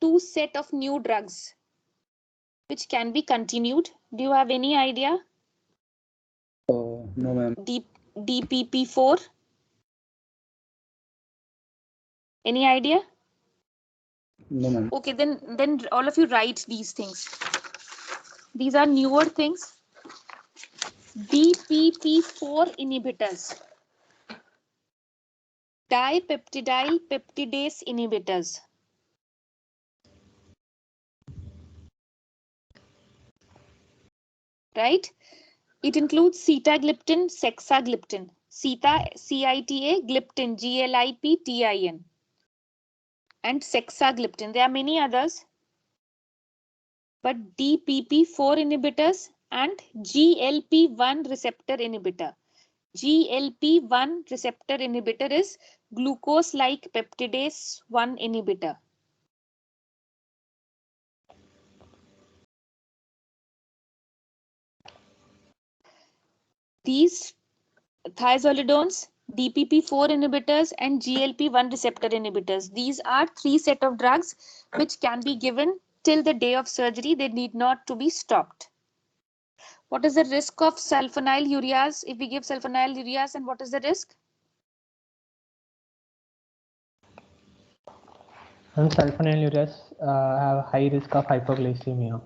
[SPEAKER 2] two set of new drugs which can be continued. Do you have any idea?
[SPEAKER 3] No, ma'am.
[SPEAKER 2] DPP4. Any idea?
[SPEAKER 3] No, ma'am.
[SPEAKER 2] Okay, then all of you write these things. These are newer things. DPP4 inhibitors. Dipeptidyl peptidase inhibitors. Right? It includes sitagliptin, sexagliptin. Sita, CITA, gliptin, GLIPTIN. And sexagliptin. There are many others. But DPP4 inhibitors and GLP-1 receptor inhibitor. GLP-1 receptor inhibitor is glucose-like peptidase 1 inhibitor. These thiazolidones, DPP4 inhibitors and GLP-1 receptor inhibitors. These are 3 set of drugs which can be given till the day of surgery. They need not to be stopped. What is the risk of sulfonylureas if we give sulfonylureas, and what is the risk?
[SPEAKER 1] And sulfonylureas have high risk of hypoglycemia.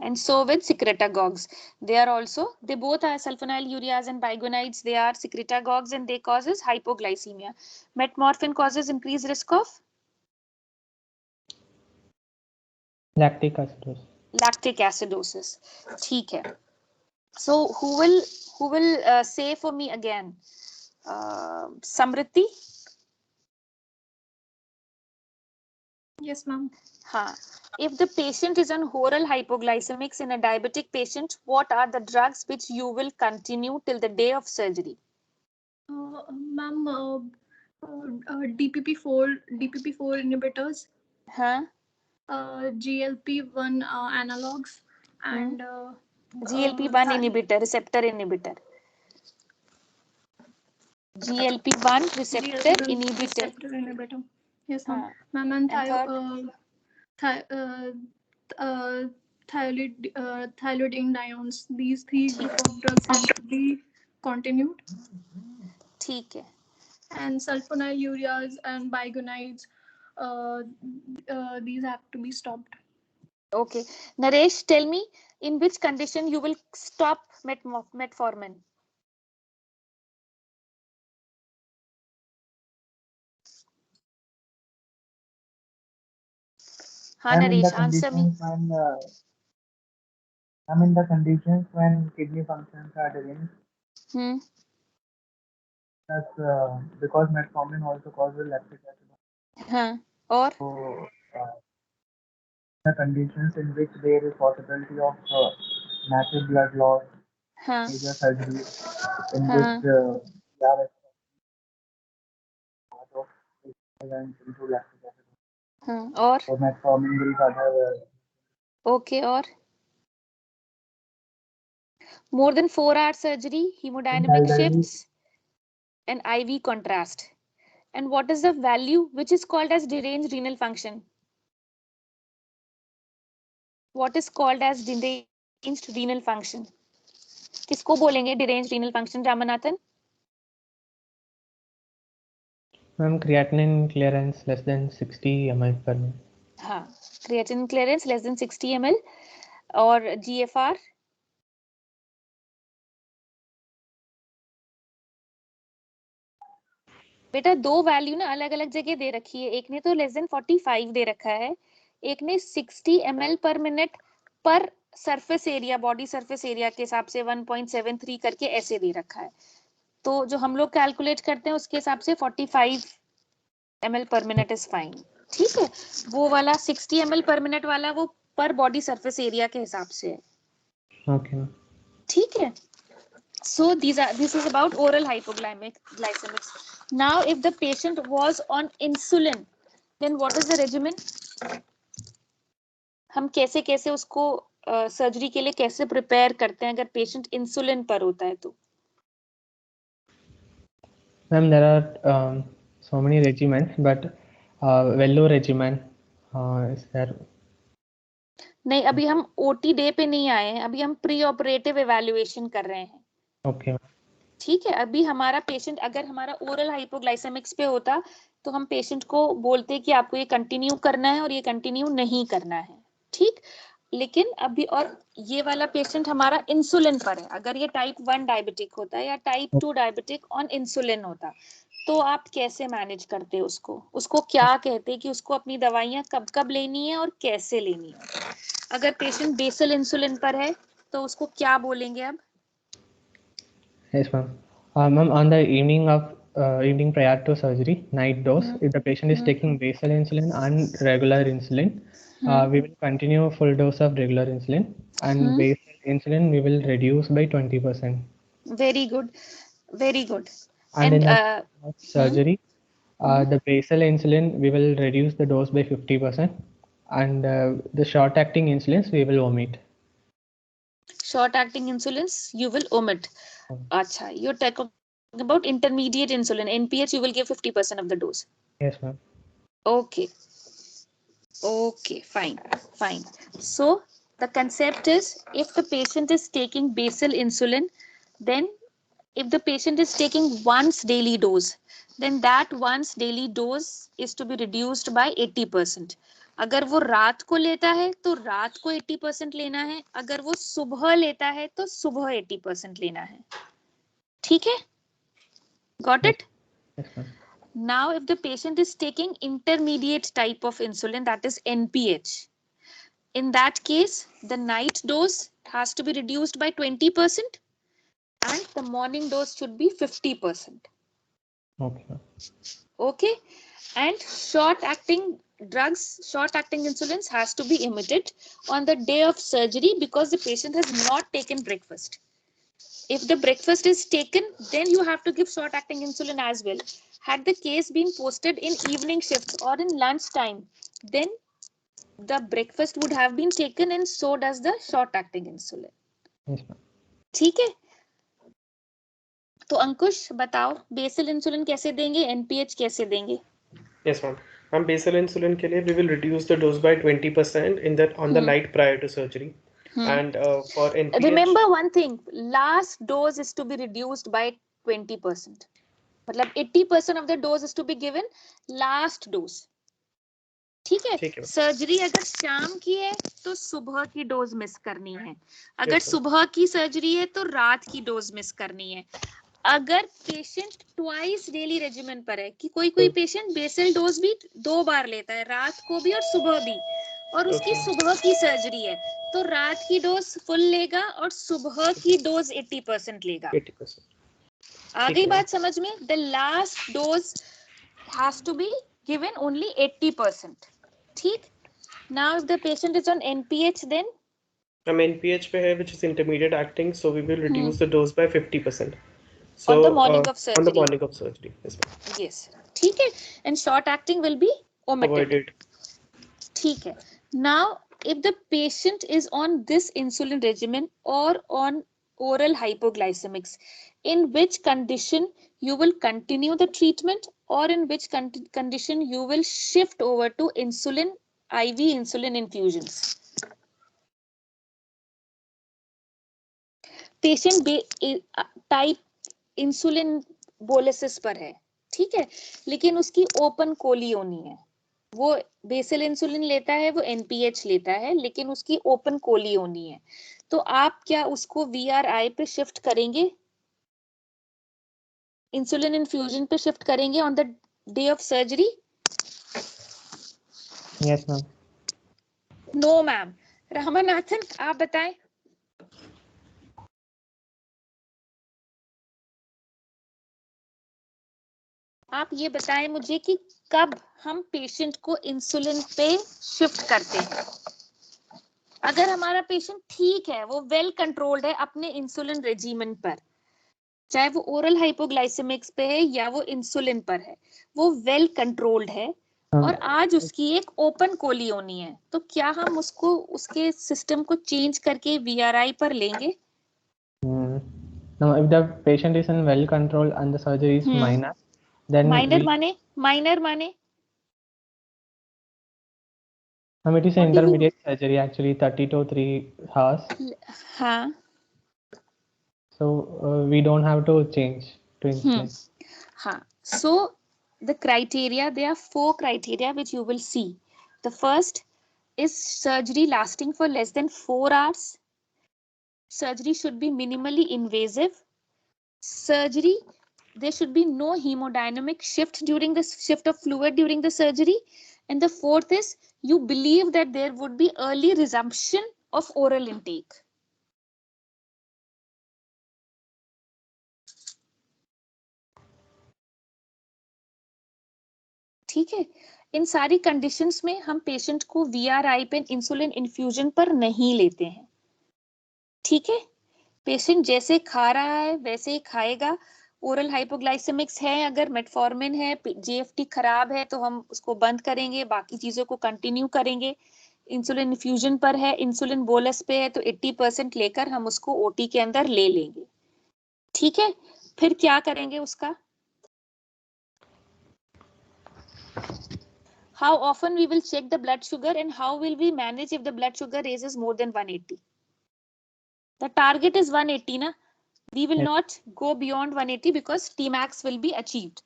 [SPEAKER 2] And so with secretagogues, they both are sulfonylureas and bigonides. They are secretagogues and they causes hypoglycemia. Metmorphin causes increased risk of
[SPEAKER 1] lactic acidosis.
[SPEAKER 2] Lactic acidosis. ठीक है. So who will say for me again? Samriti?
[SPEAKER 14] Yes, ma'am.
[SPEAKER 2] If the patient is on oral hypoglycemics in a diabetic patient, what are the drugs which you will continue till the day of surgery?
[SPEAKER 14] Ma'am, DPP4 inhibitors. GLP-1 analogs and
[SPEAKER 2] GLP-1 inhibitor, receptor inhibitor. GLP-1 receptor inhibitor.
[SPEAKER 14] Yes, ma'am. Ma'am, and thiolidinediones. These three group of drugs have to be continued.
[SPEAKER 2] ठीक है.
[SPEAKER 14] And sulfonylureas and bigonides, these have to be stopped.
[SPEAKER 2] Okay. Naresh, tell me, in which condition you will stop metformin? Naresh, answer me.
[SPEAKER 12] I'm in the conditions when kidney functions are deranged. That's because metformin also causes lactic acidosis.
[SPEAKER 2] Or?
[SPEAKER 12] So, the conditions in which there is possibility of massive blood loss, major surgery, in which we are into lactic acidosis.
[SPEAKER 2] Or?
[SPEAKER 12] So metformin will cover.
[SPEAKER 2] Okay, or? More than 4-hour surgery, hemodynamic shifts, and IV contrast. And what is the value which is called as deranged renal function? What is called as deranged renal function? किसको बोलेंगे deranged renal function, Ramanathan?
[SPEAKER 1] Ma'am, creatinine clearance less than 60 ml per minute.
[SPEAKER 2] Creatinine clearance less than 60 ml. और GFR? बेटा दो value ना अलग अलग जगह दे रखी है. एक ने तो लेस देन 45 दे रखा है, एक ने 60 ml पर मिनट पर surface area, body surface area के हिसाब से 1.73 करके ऐसे दे रखा है. तो जो हम लोग कैलकुलेट करते हैं उसके हिसाब से 45 ml पर मिनट इज फाइन. ठीक है. वो वाला 60 ml पर मिनट वाला वो पर बॉडी सरफेस एरिया के हिसाब से है.
[SPEAKER 1] Okay.
[SPEAKER 2] ठीक है. So this is about oral hypoglycemics. Now, if the patient was on insulin, then what is the regimen? हम कैसे कैसे उसको सर्जरी के लिए कैसे प्रिपेयर करते हैं अगर पेशेंट इंसुलिन पर होता है तो?
[SPEAKER 1] Ma'am, there are so many regimens, but Vello regimen is there.
[SPEAKER 2] नहीं, अभी हम OT डे पे नहीं आए हैं, अभी हम प्री ऑपरेटिव एवेल्युएशन कर रहे हैं.
[SPEAKER 1] Okay.
[SPEAKER 2] ठीक है. अभी हमारा पेशेंट अगर हमारा ओरल हाइपोग्लाइसेमिक्स पे होता तो हम पेशेंट को बोलते कि आपको ये कंटिन्यू करना है और ये कंटिन्यू नहीं करना है. ठीक. लेकिन अभी और ये वाला पेशेंट हमारा इंसुलिन पर है. अगर ये टाइप 1 डायबिटिक होता है या टाइप 2 डायबिटिक ऑन इंसुलिन होता तो आप कैसे मैनेज करते उसको क्या कहते कि उसको अपनी दवाइयां कब कब लेनी है और कैसे लेनी है? अगर पेशेंट बेसल इंसुलिन पर है तो उसको क्या बोलेंगे अब?
[SPEAKER 1] Yes, ma'am. Ma'am, on the evening prior to surgery, night dose, if the patient is taking basal insulin and regular insulin, we will continue full dose of regular insulin, and basal insulin we will reduce by 20%.
[SPEAKER 2] Very good. Very good.
[SPEAKER 1] And in the surgery, the basal insulin we will reduce the dose by 50%, and the short acting insulins we will omit.
[SPEAKER 2] Short acting insulins you will omit. Acha, you're talking about intermediate insulin, NPH, you will give 50% of the dose.
[SPEAKER 1] Yes, ma'am.
[SPEAKER 2] Okay. Okay, fine. So the concept is, if the patient is taking basal insulin, then if the patient is taking once daily dose, then that once daily dose is to be reduced by 80%. अगर वो रात को लेता है तो रात को 80% लेना है, अगर वो सुबह लेता है तो सुबह 80% लेना है. ठीक है? Got it? Now, if the patient is taking intermediate type of insulin, that is NPH, in that case, the night dose has to be reduced by 20% and the morning dose should be 50%.
[SPEAKER 1] Okay.
[SPEAKER 2] Okay. And short-acting drugs, short-acting insulins has to be emitted on the day of surgery because the patient has not taken breakfast. If the breakfast is taken, then you have to give short-acting insulin as well. Had the case been posted in evening shifts or in lunch time, then the breakfast would have been taken and so does the short-acting insulin.
[SPEAKER 1] Yes, ma'am.
[SPEAKER 2] ठीक है? तो अंकुश बताओ basal insulin कैसे देंगे, NPH कैसे देंगे?
[SPEAKER 7] Yes, ma'am. हम basal insulin के लिए we will reduce the dose by 20% in that on the night prior to surgery. And for NPH,
[SPEAKER 2] remember one thing, last dose is to be reduced by 20%. मतलब 80% of the dose is to be given last dose. ठीक है? Surgery अगर शाम की है तो सुबह की डोज मिस करनी है, अगर सुबह की सर्जरी है तो रात की डोज मिस करनी है. अगर पेशेंट ट्वाइस डेली रेजिमेंट पर है कि कोई पेशेंट बेसल डोज भी 2 बार लेता है, रात को भी और सुबह भी, और उसकी सुबह की सर्जरी है तो रात की डोज फुल लेगा और सुबह की डोज 80% लेगा.
[SPEAKER 7] 80%.
[SPEAKER 2] आ गई बात समझ में? The last dose has to be given only 80%. ठीक? Now if the patient is on NPH then
[SPEAKER 7] हम NPH पे है which is intermediate acting, so we will reduce the dose by 50%. So,
[SPEAKER 2] on the morning of surgery.
[SPEAKER 7] On the morning of surgery, yes, ma'am.
[SPEAKER 2] Yes. ठीक है. And short acting will be omitted. ठीक है. Now, if the patient is on this insulin regimen or on oral hypoglycemics, in which condition you will continue the treatment or in which condition you will shift over to insulin, IV insulin infusions? Patient type insulin boluses पर है, ठीक है, लेकिन उसकी open कोलियोनी है. वो basal insulin लेता है, वो एनपीएच लेता है, लेकिन उसकी ओपन कोलियोनी है. तो आप क्या उसको वीआरआई पे शिफ्ट करेंगे, इंसुलिन इन्फ्यूजन पे शिफ्ट करेंगे on the day of surgery?
[SPEAKER 1] Yes ma'am.
[SPEAKER 2] No ma'am. Ramanathan आप बताएं. आप ये बताएं मुझे कि कब हम पेशेंट को इंसुलिन पे शिफ्ट करते हैं. अगर हमारा पेशेंट ठीक है, वो वेल कंट्रोल्ड है अपने इंसुलिन रेजिमेंट पर, चाहे वो ओरल हाइपोग्लाइसेमिक्स पे है या वो इंसुलिन पर है, वो वेल कंट्रोल्ड है और आज उसकी एक ओपन कोलियोनी है, तो क्या हम उसको उसके सिस्टम को चेंज करके वीआरआई पर लेंगे?
[SPEAKER 1] No, if the patient is in well control and the surgery is minor, then
[SPEAKER 2] minor माने
[SPEAKER 1] it is an intermediate surgery actually, 30 to 3 hours.
[SPEAKER 2] हाँ.
[SPEAKER 1] So we don't have to change to insulin.
[SPEAKER 2] हाँ. So the criteria, there are 4 criteria which you will see. The first is surgery lasting for less than 4 hours. Surgery should be minimally invasive. Surgery, there should be no hemodynamic shift during the shift of fluid during the surgery. And the fourth is you believe that there would be early resumption of oral intake. ठीक है. इन सारी conditions में हम patient को वीआरआई पे insulin infusion पर नहीं लेते हैं. ठीक है. पेशेंट जैसे खा रहा है वैसे ही खाएगा. ओरल हाइपोग्लाइसेमिक्स है, अगर मेटफॉर्मिन है, जीएफटी खराब है तो हम उसको बंद करेंगे, बाकी चीजों को कंटिन्यू करेंगे. इंसुलिन इन्फ्यूजन पर है, इंसुलिन बोलस पे है तो 80% लेकर हम उसको ओटी के अंदर ले लेंगे. ठीक है. फिर क्या करेंगे उसका? How often we will check the blood sugar and how will we manage if the blood sugar raises more than 180? The target is 180 ना. We will
[SPEAKER 1] Yes.
[SPEAKER 2] not go beyond 180 because Tmax will be achieved.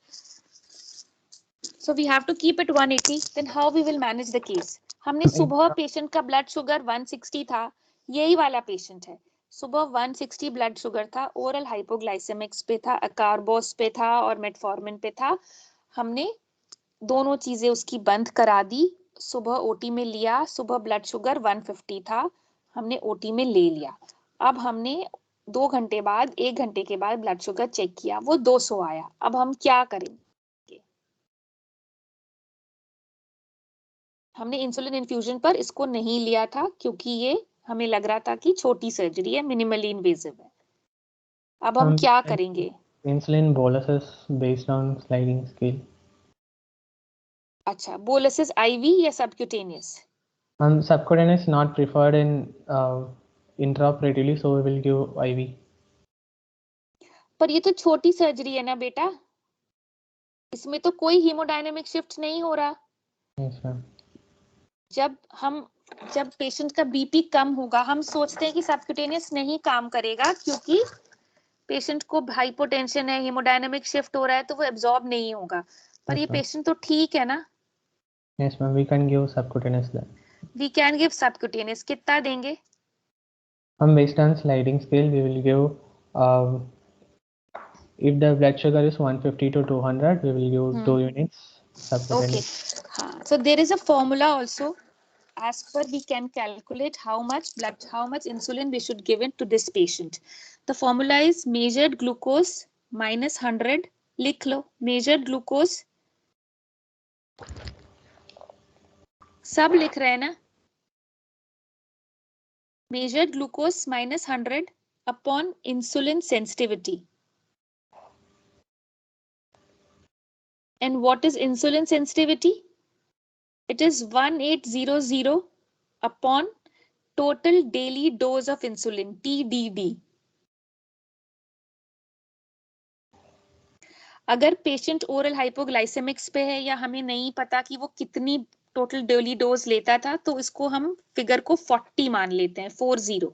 [SPEAKER 2] So we have to keep it 180. Then how we will manage the case? हमने सुबह patient का blood sugar 160 था, यही वाला patient है, सुबह 160 blood sugar था, ओरल हाइपोग्लाइसेमिक्स पे था, अकारबोस पे था और मेटफॉर्मिन पे था. हमने दोनों चीजें उसकी बंद करा दी, सुबह ओटी में लिया, सुबह ब्लड शुगर 150 था, हमने ओटी में ले लिया. अब हमने 2 घंटे बाद 1 घंटे के बाद ब्लड शुगर चेक किया, वो 200 आया. अब हम क्या करें? हमने इंसुलिन इन्फ्यूजन पर इसको नहीं लिया था क्योंकि ये हमें लग रहा था कि छोटी सर्जरी है, मिनिमली इन्वेसिव है. अब हम क्या करेंगे?
[SPEAKER 1] Insulin boluses based on sliding scale.
[SPEAKER 2] अच्छा, बोलसिस आईवी या subcutaneous?
[SPEAKER 1] Subcutaneous not preferred in intraoperatively, so we will give IV.
[SPEAKER 2] पर ये तो छोटी सर्जरी है ना बेटा, इसमें तो कोई हीमोडायनेमिक शिफ्ट नहीं हो रहा.
[SPEAKER 1] Yes, ma'am.
[SPEAKER 2] जब पेशेंट का बीपी कम होगा, हम सोचते हैं कि सबक्यूटेनियस नहीं काम करेगा क्योंकि पेशेंट को हाइपोटेंशन है, हीमोडायनेमिक शिफ्ट हो रहा है, तो वो एब्जॉर्ब नहीं होगा. पर ये पेशेंट तो ठीक है ना?
[SPEAKER 1] Yes, ma'am. We can give subcutaneous then.
[SPEAKER 2] We can give subcutaneous. कितना देंगे?
[SPEAKER 1] Based on sliding scale, we will give if the blood sugar is 150 to 200, we will give 2 units subcutaneous.
[SPEAKER 2] Okay. So there is a formula also. As per we can calculate how much insulin we should give it to this patient. The formula is measured glucose minus 100. लिख लो, measured glucose. सब लिख रहे हैं ना? Measured glucose minus 100 upon insulin sensitivity. And what is insulin sensitivity? It is 1800 upon total daily dose of insulin, TDD. अगर patient oral हाइपोग्लाइसेमिक्स पे है या हमें नहीं पता कि वो कितनी टोटल डेली डोज लेता था, तो इसको हम फिगर को 40 मान लेते हैं, 40.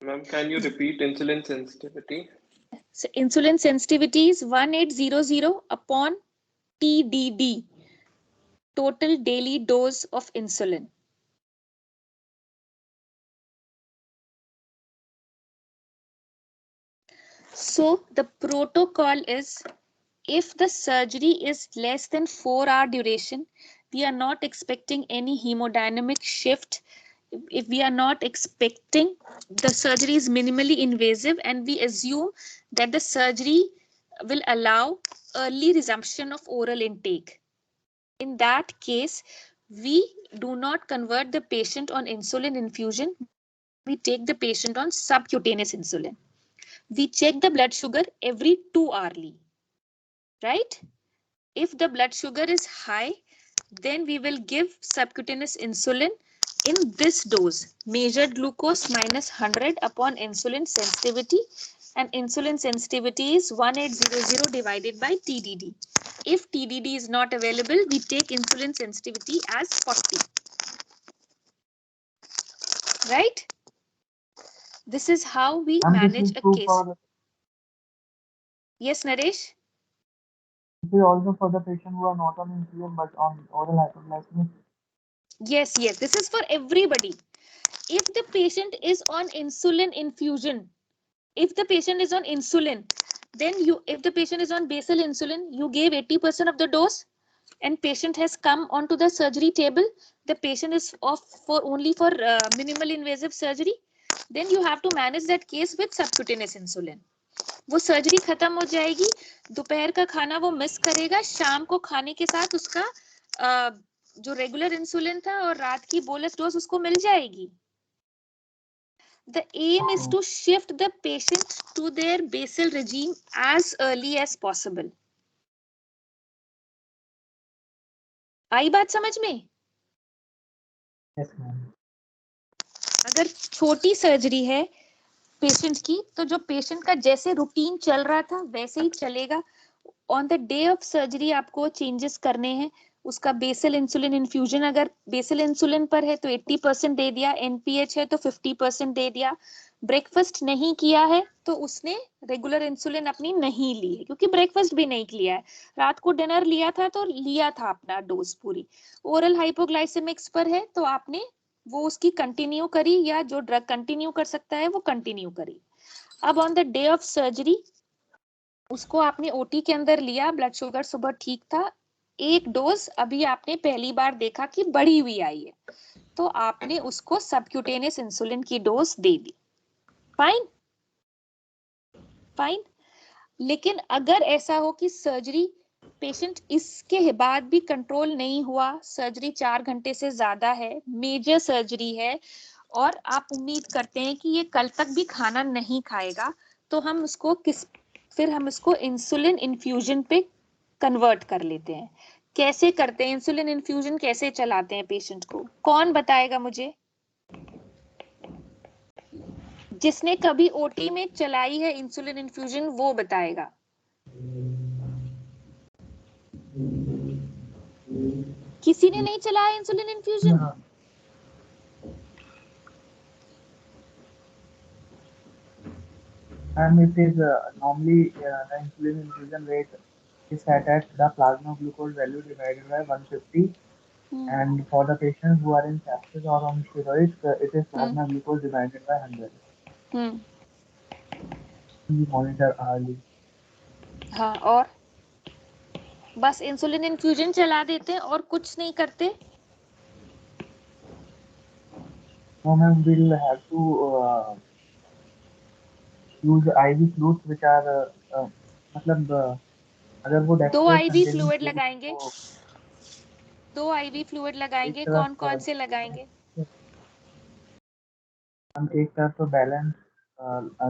[SPEAKER 7] Ma'am, can you repeat insulin sensitivity?
[SPEAKER 2] So insulin sensitivity is 1800 upon TDD, total daily dose of insulin. So the protocol is, if the surgery is less than 4-hour duration, we are not expecting any hemodynamic shift. If we are not expecting, the surgery is minimally invasive and we assume that the surgery will allow early resumption of oral intake. In that case, we do not convert the patient on insulin infusion. We take the patient on subcutaneous insulin. We check the blood sugar every 2 hourly, right? If the blood sugar is high, then we will give subcutaneous insulin in this dose, measured glucose minus 100 upon insulin sensitivity, and insulin sensitivity is 1800 divided by TDD. If TDD is not available, we take insulin sensitivity as 40. Right? This is how we manage a case. Yes, Naresh?
[SPEAKER 12] Also for the patient who are not on insulin but on oral hypoglycemic.
[SPEAKER 2] Yes, this is for everybody. If the patient is on insulin infusion, if the patient is on insulin, then if the patient is on basal insulin, you gave 80% of the dose and patient has come onto the surgery table, the patient is off only for minimal invasive surgery, then you have to manage that case with subcutaneous insulin. वो surgery खत्म हो जाएगी, दोपहर का खाना वो miss करेगा, शाम को खाने के साथ उसका जो रेगुलर इंसुलिन था और रात की बोलस डोज उसको मिल जाएगी. The aim is to shift the patient to their basal regime as early as possible. आई बात समझ में?
[SPEAKER 12] Yes, ma'am.
[SPEAKER 2] अगर छोटी सर्जरी है पेशेंट की, तो जो पेशेंट का जैसे रूटीन चल रहा था वैसे ही चलेगा. On the day of surgery आपको चेंजेस करने हैं, उसका बेसल इंसुलिन इन्फ्यूजन अगर बेसल इंसुलिन पर है तो 80% दे दिया, एनपीएच है तो 50% दे दिया। ब्रेकफास्ट नहीं किया है तो उसने रेगुलर इंसुलिन अपनी नहीं ली है, क्योंकि ब्रेकफास्ट भी नहीं किया है, रात को डिनर लिया था तो लिया था अपना डोज पूरी। ओरल हाइपोग्लाइसेमिक्स पर है तो आपने वो उसकी कंटिन्यू करी, या जो ड्रग कंटिन्यू कर सकता है वो कंटिन्यू करी। अब on the day of surgery उसको आपने ओटी के अंदर लिया, ब्लड शुगर सुबह ठीक था, एक डोज अभी आपने पहली बार देखा कि बढ़ी हुई आई है, तो आपने उसको सबक्यूटेनियस इंसुलिन की डोज दे दी। Fine fine. लेकिन अगर ऐसा हो कि सर्जरी पेशेंट इसके बाद भी कंट्रोल नहीं हुआ, सर्जरी 4 घंटे से ज्यादा है, मेजर सर्जरी है, और आप उम्मीद करते हैं कि ये कल तक भी खाना नहीं खाएगा, तो हम उसको फिर हम इसको इंसुलिन इन्फ्यूजन पे कन्वर्ट कर लेते हैं। कैसे करते हैं इंसुलिन इन्फ्यूजन, कैसे चलाते हैं पेशेंट को, कौन बताएगा मुझे? जिसने कभी ओटी में चलाई है इंसुलिन इन्फ्यूजन वो बताएगा। किसी ने नहीं चलाया insulin infusion?
[SPEAKER 12] And it is normally the insulin infusion rate is set at the plasma glucose value divided by 150. And for the patients who are in sepsis or on steroids, it is plasma glucose divided by 100. We monitor hourly.
[SPEAKER 2] हाँ, और बस insulin infusion चला देते हैं और कुछ नहीं करते?
[SPEAKER 12] No, ma'am, we'll have to use IV fluids which are मतलब अगर वो
[SPEAKER 2] दो आईवी फ्लूइड लगाएंगे, दो आईवी फ्लूइड लगाएंगे, कौन कौन से लगाएंगे?
[SPEAKER 12] हम एक तरफ तो बैलेंस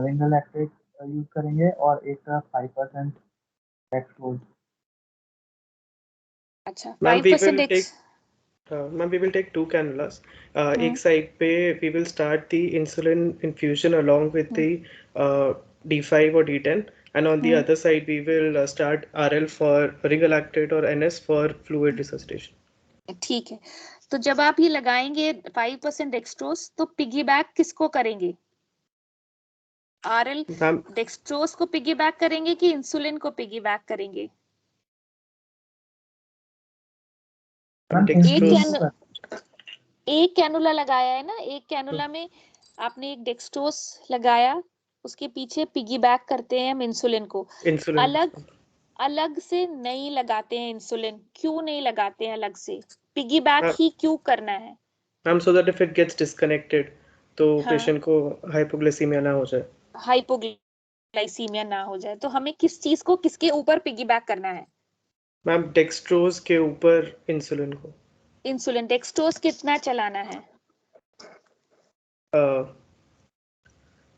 [SPEAKER 12] रिंगल लैक्टेट यूज करेंगे और एक तरफ 5% डेक्सट्रोज।
[SPEAKER 2] अच्छा,
[SPEAKER 7] Ma'am,
[SPEAKER 2] 5%
[SPEAKER 7] ma'am, we will take 2 cannulas. एक side पे we will start the insulin infusion along with the D5 or D10, and on the other side we will start RL for rigalactate or NS for fluid resuscitation.
[SPEAKER 2] ठीक है, तो जब आप ये लगाएंगे 5% dextrose, तो पिगी बैक किसको करेंगे? आरएल डेक्सट्रोज को पिगी बैक करेंगे कि इंसुलिन को पिगी बैक करेंगे? एक कैनुला लगाया है ना, एक कैनुला में आपने एक डेक्सट्रोज लगाया, उसके पीछे पिगी बैक करते हैं हम इंसुलिन को। अलग से नहीं लगाते हैं इंसुलिन, क्यों नहीं लगाते हैं अलग से? पिगी बैक ही क्यों करना है?
[SPEAKER 7] Ma'am, so that if it gets disconnected तो पेशेंट को हाइपोग्लाइसीमिया ना हो जाए।
[SPEAKER 2] हाइपोग्लाइसीमिया ना हो जाए, तो हमें किस चीज को किसके ऊपर पिगी बैक करना है?
[SPEAKER 7] मैम, डेक्सट्रोज के ऊपर इंसुलिन को।
[SPEAKER 2] इंसुलिन डेक्सट्रोज कितना चलाना है?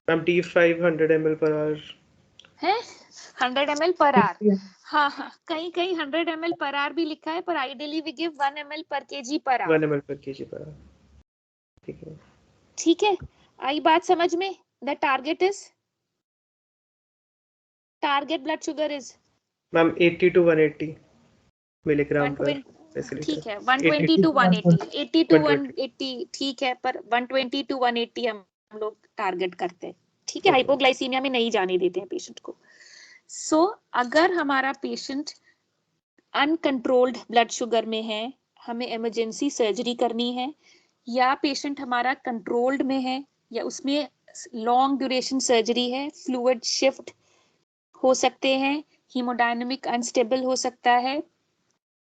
[SPEAKER 7] Ma'am, D500 ml per hour
[SPEAKER 2] है, 100 ml per hour। हाँ हाँ, कहीं कहीं 100 ml per hour भी लिखा है, पर ideally we give 1 ml per kg per hour।
[SPEAKER 7] 1 ml per kg per hour। ठीक है,
[SPEAKER 2] ठीक है, आई बात समझ में? The target is, target blood sugar is
[SPEAKER 7] ma'am 80 to 180 milligram पर डेसीलीटर।
[SPEAKER 2] ठीक है, 120 to 180, 80 to 180 ठीक है, पर 120 to 180 हम लोग टारगेट करते हैं। ठीक है, हाइपोग्लाइसीमिया में नहीं जाने देते हैं पेशेंट को। सो अगर हमारा पेशेंट अनकंट्रोल्ड ब्लड शुगर में है, हमें इमरजेंसी सर्जरी करनी है, या पेशेंट हमारा कंट्रोल्ड में है, या उसमें लॉन्ग ड्यूरेशन सर्जरी है, फ्लूइड शिफ्ट हो सकते हैं, हीमोडायनेमिक अनस्टेबल हो सकता है,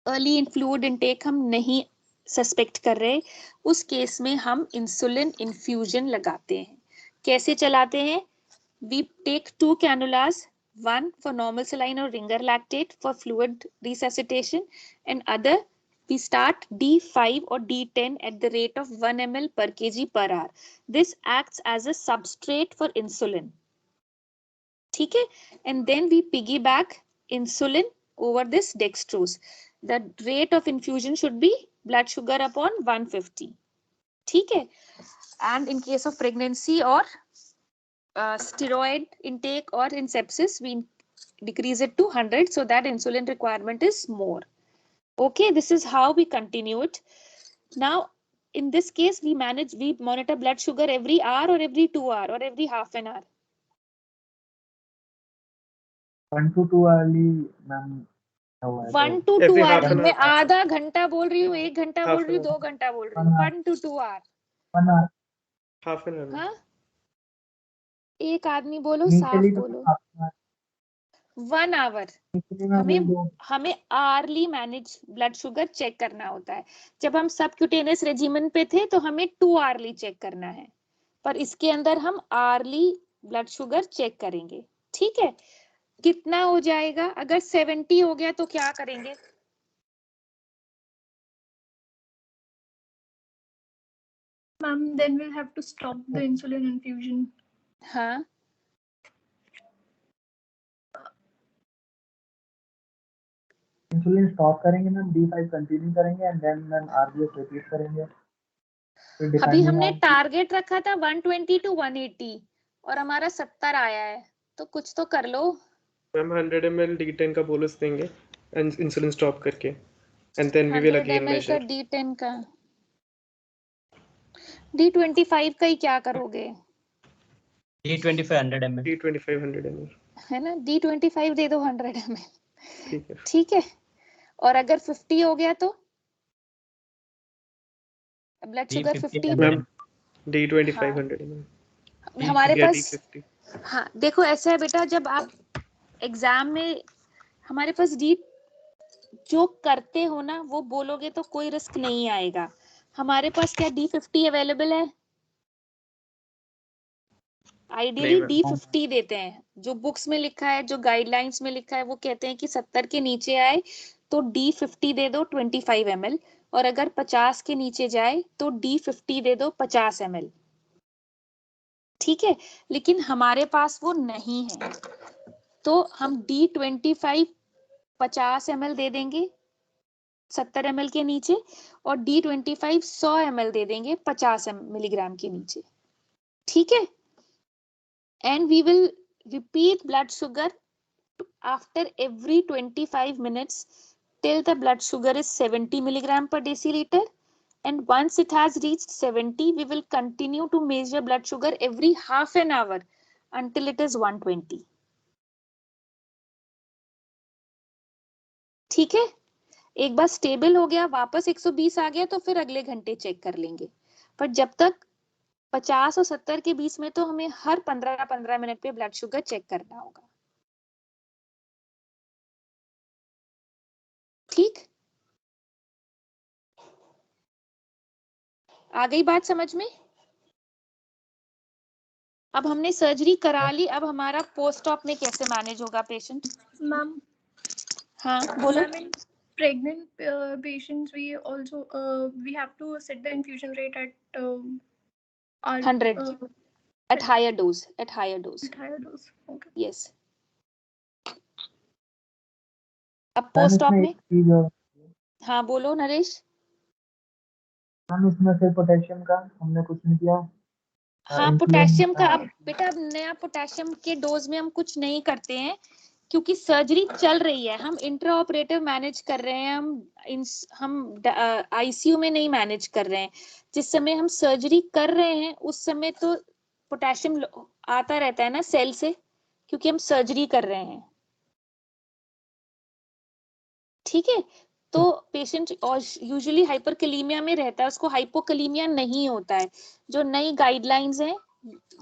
[SPEAKER 2] अर्ली इन फ्लूइड इनटेक हम नहीं सस्पेक्ट कर रहे, उस केस में हम इंसुलिन इन्फ्यूजन लगाते हैं। कैसे चलाते हैं? We take 2 cannulas, one for normal saline or ringer lactate for fluid resuscitation, and other we start D5 or D10 at the rate of 1 ml per kg per hour. This acts as a substrate for insulin. ठीक है, and then we piggyback insulin over this dextrose. The rate of infusion should be blood sugar upon 150. ठीक है, and in case of pregnancy or steroid intake or in sepsis, we decrease it to 100 so that insulin requirement is more. Okay, this is how we continue it. Now, in this case, we monitor blood sugar every hour or every 2 hour or every half an hour.
[SPEAKER 12] 1 to 2 early, ma'am
[SPEAKER 2] 1 to 2 hour. मैं आधा घंटा बोल रही हूँ, 1 घंटा बोल रही हूँ, 2 घंटा बोल रही हूँ. 1 to 2 hour.
[SPEAKER 12] 1 hour.
[SPEAKER 7] Half an hour.
[SPEAKER 2] हाँ, एक आदमी बोलो, साफ बोलो. 1 hour. हमें early manage blood sugar check करना होता है. जब हम सबक्यूटेनियस रेजिमेन पे थे तो हमें 2 आर्ली चेक करना है, पर इसके अंदर हम आर्ली ब्लड शुगर चेक करेंगे. ठीक है, कितना हो जाएगा? अगर 70 हो गया तो क्या करेंगे?
[SPEAKER 14] Ma'am, then we'll have to stop the insulin infusion.
[SPEAKER 2] हाँ,
[SPEAKER 12] इंसुलिन स्टॉप करेंगे मैम, D5 कंटिन्यू करेंगे and then ma'am RBS repeat करेंगे.
[SPEAKER 2] अभी हमने टारगेट रखा था 120 to 180 और हमारा 70 आया है, तो कुछ तो कर लो.
[SPEAKER 7] मैम 100 ml D10 का बोलस देंगे एंड इंसुलिन स्टॉप करके, and then we will
[SPEAKER 2] 100
[SPEAKER 7] again
[SPEAKER 2] ml का
[SPEAKER 7] मेजर.
[SPEAKER 2] D10 का, D25 का ही क्या करोगे?
[SPEAKER 9] D25 100 ml.
[SPEAKER 7] D25 100 ml
[SPEAKER 2] है ना, D25 दे दो 100 ml.
[SPEAKER 7] ठीक है.
[SPEAKER 2] ठीक है, और अगर 50 हो गया तो blood sugar 50.
[SPEAKER 7] Ma'am D25 100 ml.
[SPEAKER 2] हमारे
[SPEAKER 7] या
[SPEAKER 2] पास
[SPEAKER 7] D50.
[SPEAKER 2] हाँ, देखो ऐसा है बेटा, जब आप एग्जाम में हमारे पास डी जो करते हो ना वो बोलोगे तो कोई रिस्क नहीं आएगा. हमारे पास क्या D50 अवेलेबल है? आइडियली D50 देते हैं. जो बुक्स में लिखा है, जो गाइडलाइंस में लिखा है, वो कहते हैं कि 70 के नीचे आए तो D50 दे दो 25 ml, और अगर 50 के नीचे जाए तो D50 दे दो 50 ml. ठीक है, लेकिन हमारे पास वो नहीं है, तो हम D25 50 ml दे देंगे 70 ml के नीचे, और D25 100 ml दे देंगे 50 मिलीग्राम के नीचे. ठीक है, and we will repeat blood sugar after every 25 minutes till the blood sugar is 70 milligram per deciliter, and once it has reached 70 we will continue to measure blood sugar every half an hour until it is 120. ठीक है, एक बार stable हो गया, वापस 120 आ गया तो फिर अगले घंटे चेक कर लेंगे, पर जब तक 50 और 70 के बीच में तो हमें हर 15-15 मिनट पे ब्लड शुगर चेक करना होगा. ठीक, आ गई बात समझ में? अब हमने सर्जरी करा ली, अब हमारा पोस्ट ऑप में कैसे मैनेज होगा पेशेंट?
[SPEAKER 14] Ma'am,
[SPEAKER 2] हाँ बोलो.
[SPEAKER 14] ma'am, in pregnant patients, we also we have to set the infusion rate at
[SPEAKER 2] 100 at higher dose. At higher dose.
[SPEAKER 14] At higher dose. Okay.
[SPEAKER 2] Yes. अब post op में हाँ बोलो Naresh.
[SPEAKER 12] Ma'am इसमें फिर potassium का हमने कुछ नहीं किया.
[SPEAKER 2] हाँ, पोटेशियम का अब बेटा नया पोटेशियम के डोज में हम कुछ नहीं करते हैं, क्योंकि सर्जरी चल रही है. हम इंट्रा ऑपरेटिव मैनेज कर रहे हैं, हम आईसीयू में नहीं मैनेज कर रहे हैं. जिस समय हम सर्जरी कर रहे हैं उस समय तो पोटेशियम आता रहता है ना सेल से, क्योंकि हम सर्जरी कर रहे हैं. ठीक है, तो पेशेंट यूजुअली हाइपरकैलेमिया में रहता है, उसको हाइपोकैलेमिया नहीं होता है. जो नई गाइडलाइंस हैं,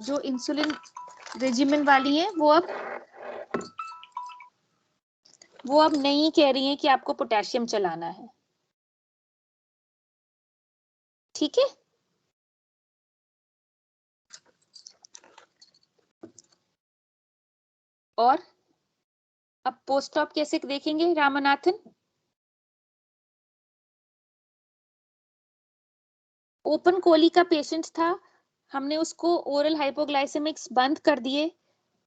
[SPEAKER 2] जो इंसुलिन रेजिमेन वाली हैं, वो अब नहीं कह रही हैं कि आपको पोटेशियम चलाना है. ठीक है, और अब पोस्ट ऑप कैसे देखेंगे रामनाथन? ओपन कोली का पेशेंट था, हमने उसको ओरल हाइपोग्लाइसेमिक्स बंद कर दिए,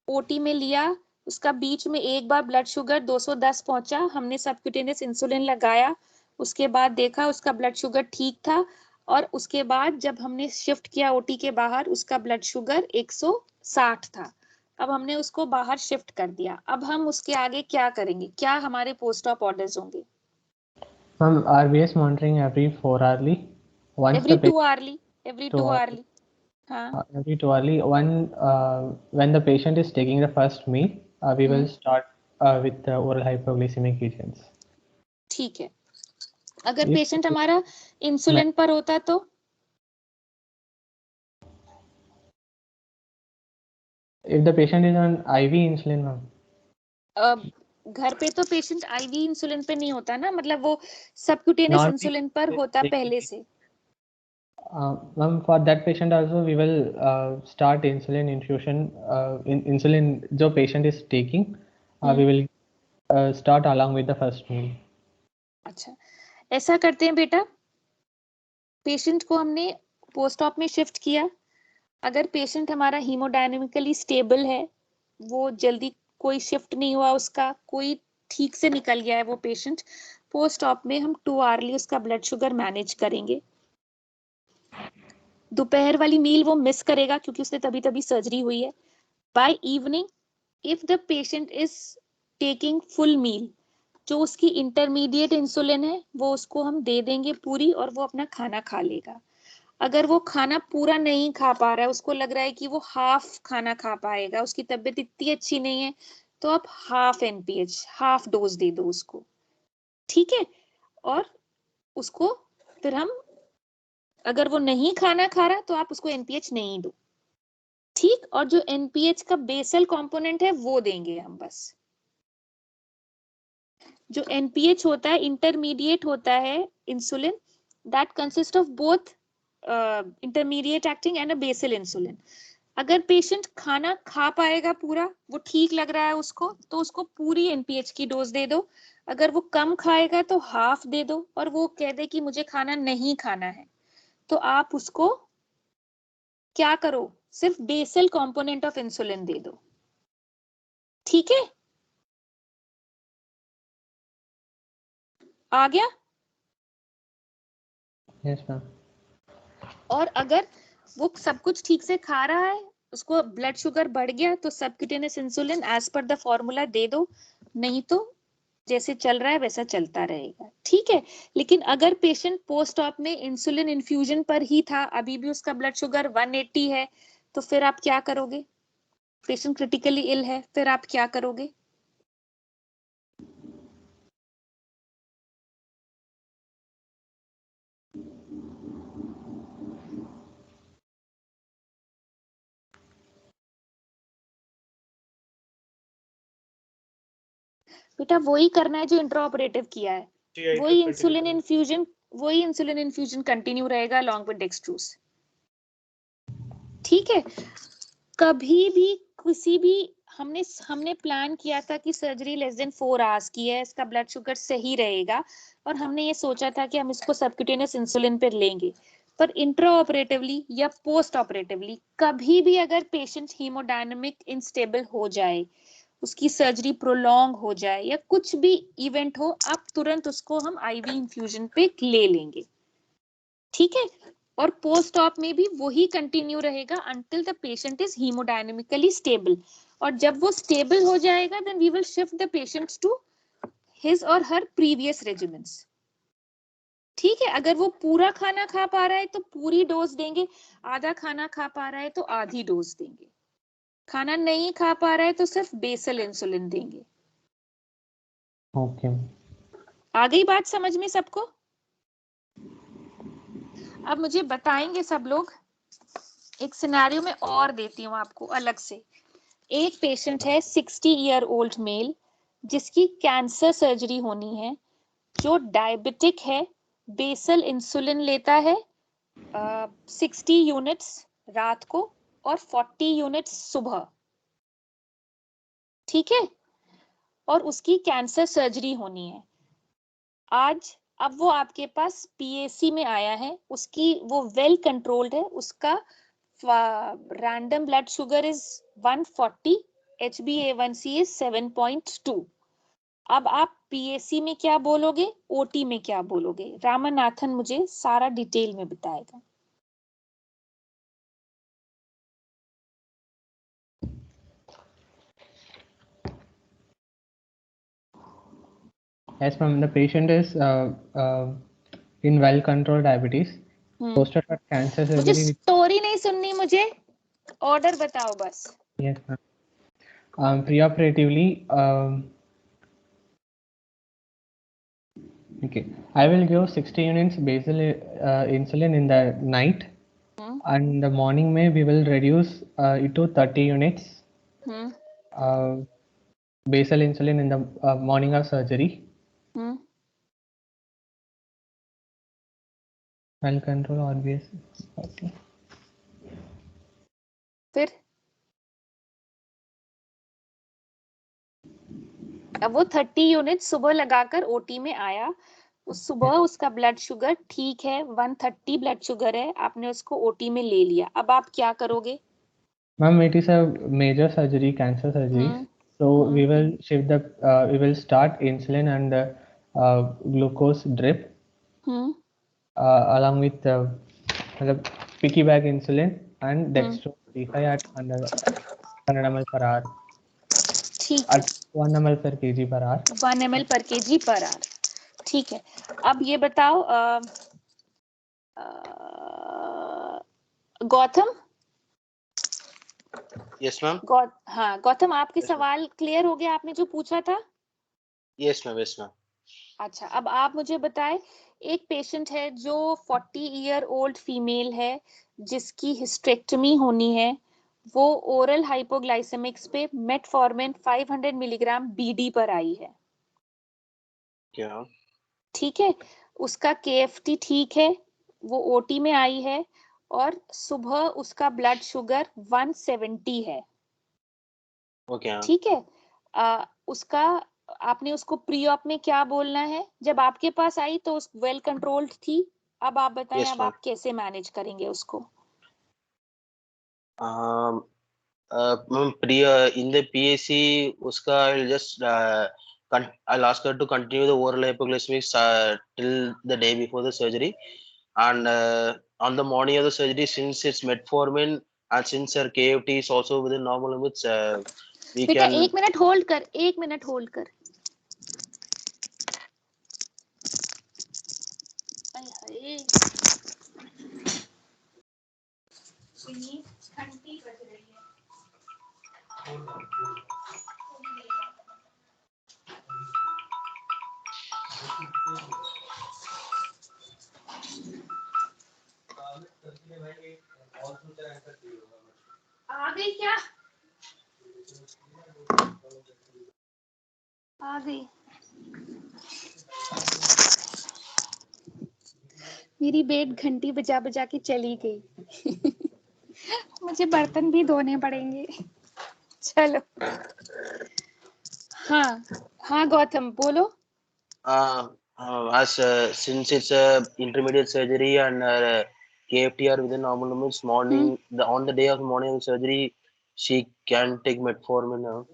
[SPEAKER 2] ओटी में लिया, उसका बीच में एक बार ब्लड शुगर 210 पहुंचा, हमने सबक्यूटेनियस इंसुलिन लगाया, उसके बाद देखा उसका ब्लड शुगर ठीक था, और उसके बाद जब हमने शिफ्ट किया ओटी के बाहर उसका ब्लड शुगर 160 था. अब हमने उसको बाहर शिफ्ट कर दिया. अब हम उसके आगे क्या करेंगे? क्या हमारे पोस्ट ऑप ऑर्डर्स होंगे?
[SPEAKER 1] Ma'am, RBS monitoring every 4 hourly. Once
[SPEAKER 2] Every
[SPEAKER 1] the
[SPEAKER 2] 2
[SPEAKER 1] patient
[SPEAKER 2] hourly. Every 2 hourly. हाँ.
[SPEAKER 1] every 2 hourly. When the patient is taking the first meal, we will start with the oral hypoglycemic agents.
[SPEAKER 2] ठीक है. अगर
[SPEAKER 1] If
[SPEAKER 2] patient हमारा insulin पर होता तो
[SPEAKER 1] if the patient is on IV insulin, ma'am.
[SPEAKER 2] घर पे तो पेशेंट आईवी इंसुलिन पे नहीं होता ना, मतलब वो सबक्यूटेनियस
[SPEAKER 1] Not
[SPEAKER 2] इंसुलिन पर होता पहले से.
[SPEAKER 1] Ma'am, for that patient also we will start insulin infusion. Insulin जो patient is taking, we will start along with the first meal.
[SPEAKER 2] अच्छा, ऐसा करते हैं बेटा, पेशेंट को हमने पोस्ट ऑप में शिफ्ट किया. अगर पेशेंट हमारा हीमोडायनेमिकली स्टेबल है, वो जल्दी कोई शिफ्ट नहीं हुआ उसका, कोई ठीक से निकल गया है वो पेशेंट, पोस्ट ऑप में हम 2 आवर्ली उसका ब्लड शुगर मैनेज करेंगे. दोपहर वाली मील वो मिस करेगा क्योंकि उसने तभी सर्जरी हुई है. By evening if the patient is taking full meal, जो उसकी इंटरमीडिएट इंसुलिन है वो उसको हम दे देंगे पूरी और वो अपना खाना खा लेगा. अगर वो खाना पूरा नहीं खा पा रहा है, उसको लग रहा है कि वो हाफ खाना खा पाएगा, उसकी तबीयत इतनी अच्छी नहीं है, तो आप हाफ एनपीएच, हाफ डोज दे दो उसको. ठीक है. और उसको फिर हम, अगर वो नहीं खाना खा रहा तो आप उसको एनपीएच नहीं दो. ठीक. और जो एनपीएच का बेसल कंपोनेंट है वो देंगे हम बस. जो एनपीएच होता है, इंटरमीडिएट होता है insulin, that consist of both intermediate acting and a basal insulin. अगर पेशेंट खाना खा पाएगा पूरा, वो ठीक लग रहा है उसको, तो उसको पूरी एनपीएच की डोज दे दो. अगर वो कम खाएगा तो हाफ दे दो. और वो कह दे कि मुझे खाना नहीं खाना है, तो आप उसको क्या करो, सिर्फ बेसल कंपोनेंट ऑफ इंसुलिन दे दो. ठीक है. आ गया.
[SPEAKER 1] Yes, ma'am.
[SPEAKER 2] और अगर वो सब कुछ ठीक से खा रहा है, उसको ब्लड शुगर बढ़ गया, तो subcutaneous insulin as per the formula दे दो. नहीं तो जैसे चल रहा है वैसा चलता रहेगा. ठीक है. लेकिन अगर पेशेंट पोस्ट ऑप में इंसुलिन इन्फ्यूजन पर ही था, अभी भी उसका ब्लड शुगर 180 है, तो फिर आप क्या करोगे? पेशेंट क्रिटिकली इल है, फिर आप क्या करोगे? बेटा वही करना है जो इंट्रा ऑपरेटिव किया है. वही इंसुलिन इन्फ्यूजन कंटिन्यू रहेगा अलॉन्ग विद डेक्सट्रोज. ठीक है. कभी भी किसी भी हमने प्लान किया था कि सर्जरी लेस देन 4 आवर्स की है, इसका ब्लड शुगर सही रहेगा, और हमने ये सोचा था कि हम इसको सबक्यूटेनियस इंसुलिन पर लेंगे. पर इंट्रा ऑपरेटिवली या पोस्ट ऑपरेटिवली कभी भी अगर पेशेंट हीमोडायनेमिक इनस्टेबल हो जाए, उसकी सर्जरी प्रोलॉन्ग हो जाए या कुछ भी इवेंट हो, आप तुरंत उसको हम आईवी इंफ्यूजन पे ले लेंगे. ठीक है. और पोस्ट ऑप में भी वही कंटिन्यू रहेगा until the patient is haemodynamically stable. और जब वो स्टेबल हो जाएगा, then we will shift the patients to his or her previous regiments. ठीक है. अगर वो पूरा खाना खा पा रहा है तो पूरी डोज देंगे, आधा खाना खा पा रहा है तो आधी डोज देंगे, खाना नहीं खा पा रहा है तो सिर्फ बेसल इंसुलिन देंगे.
[SPEAKER 1] Okay.
[SPEAKER 2] आ गई बात समझ में सबको? अब मुझे बताएंगे सब लोग. एक सिनेरियो में और देती हूँ आपको अलग से. एक पेशेंट है 60 ईयर ओल्ड मेल, जिसकी कैंसर सर्जरी होनी है, जो डायबिटिक है, बेसल इंसुलिन लेता है 60 यूनिट्स रात को और 40 यूनिट्स सुबह. ठीक है. और उसकी कैंसर सर्जरी होनी है आज. अब वो आपके पास पीएसी में आया है, उसकी वो वेल कंट्रोल्ड है, उसका random blood sugar is 140, HbA1c is 7.2. अब आप पीएसी में क्या बोलोगे, ओटी में क्या बोलोगे? रामनाथन मुझे सारा डिटेल में बताएगा.
[SPEAKER 1] Yes, ma'am. The patient is in well-controlled diabetes, posted for cancer
[SPEAKER 2] मुझे
[SPEAKER 1] surgery.
[SPEAKER 2] स्टोरी नहीं सुननी, मुझे ऑर्डर बताओ बस.
[SPEAKER 1] Yes, ma'am. Preoperatively, okay, I will give 60 units basal insulin in the night, and the morning may we will reduce it to 30 units basal insulin in the morning of surgery. Well control RBS. Okay.
[SPEAKER 2] फिर अब वो 30 unit सुबह लगाकर OT में आया, उस सुबह उसका ब्लड शुगर ठीक है, 130 ब्लड शुगर है, आपने उसको ओटी में ले लिया, अब आप क्या करोगे?
[SPEAKER 1] Ma'am, it is a major surgery, cancer surgery. So we will shift the, we will start insulin and glucose drip along with the piggyback insulin and dextro 35 at 100 ml per hour.
[SPEAKER 2] ठीक है.
[SPEAKER 1] At 1 ml per kg per hour.
[SPEAKER 2] 1 ml per kg per hour. ठीक है. अब ये बताओ Gautam.
[SPEAKER 11] Yes ma'am.
[SPEAKER 2] हाँ गौतम, आपके सवाल क्लियर हो गया, आपने जो पूछा था?
[SPEAKER 11] Yes ma'am, yes ma'am.
[SPEAKER 2] अच्छा, अब आप मुझे बताएं, एक पेशेंट है जो 40 ईयर ओल्ड फीमेल है, जिसकी हिस्टेक्टमी होनी है, वो ओरल हाइपोग्लाइसेमिक्स पे मेटफॉर्मिन 500 मिलीग्राम बीडी पर आई है.
[SPEAKER 11] क्या?
[SPEAKER 2] ठीक है, उसका केएफटी ठीक है, वो ओटी में आई है और सुबह उसका ब्लड शुगर 170 है.
[SPEAKER 11] ओके.
[SPEAKER 2] ठीक है, उसका आपने उसको प्री ऑप में क्या बोलना है? जब आपके पास आई तो वेल कंट्रोल्ड थी, अब आप बताएं
[SPEAKER 11] Yes,
[SPEAKER 2] अब आप कैसे मैनेज करेंगे उसको?
[SPEAKER 11] In the PAC, uska I'll just I'll ask her to continue the oral hypoglycemics till the day before the surgery, and on the morning of the surgery, since it's metformin and since her KFT is also within normal limits, we
[SPEAKER 2] बेटा
[SPEAKER 11] can.
[SPEAKER 2] 1 minute hold कर, 1 minute hold कर. घंटी बज रही है. आ गई क्या? आ गई. मेरी बेट घंटी बजा बजा के चली गई. मुझे बर्तन भी धोने पड़ेंगे. चलो. हाँ हाँ गौतम बोलो.
[SPEAKER 11] As since it's a intermediate surgery and KFT are within normal limits, on the day of morning of surgery, she can take metformin now.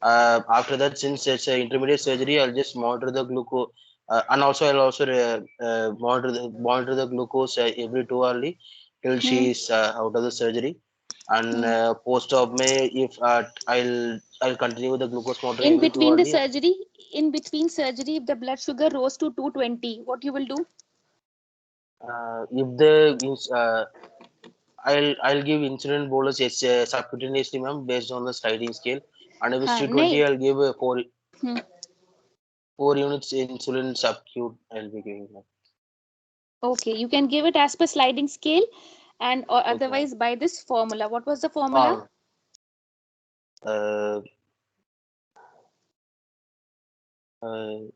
[SPEAKER 11] After that, since it's an intermediate surgery, I'll just monitor the glucose, and also I'll also monitor the glucose every 2 hourly till she's out of the surgery. And post-op may, if I'll continue with the glucose monitoring
[SPEAKER 2] in
[SPEAKER 11] every 2
[SPEAKER 2] between the
[SPEAKER 11] hourly.
[SPEAKER 2] surgery, if the blood sugar rose to 220, what you will do?
[SPEAKER 11] If the I'll give insulin bolus subcutaneously, ma'am, based on the sliding scale. And if it's 220, I'll give 4 units insulin subcute. I'll be giving that.
[SPEAKER 2] Okay, you can give it as per sliding scale, and or otherwise by this formula. What was the formula?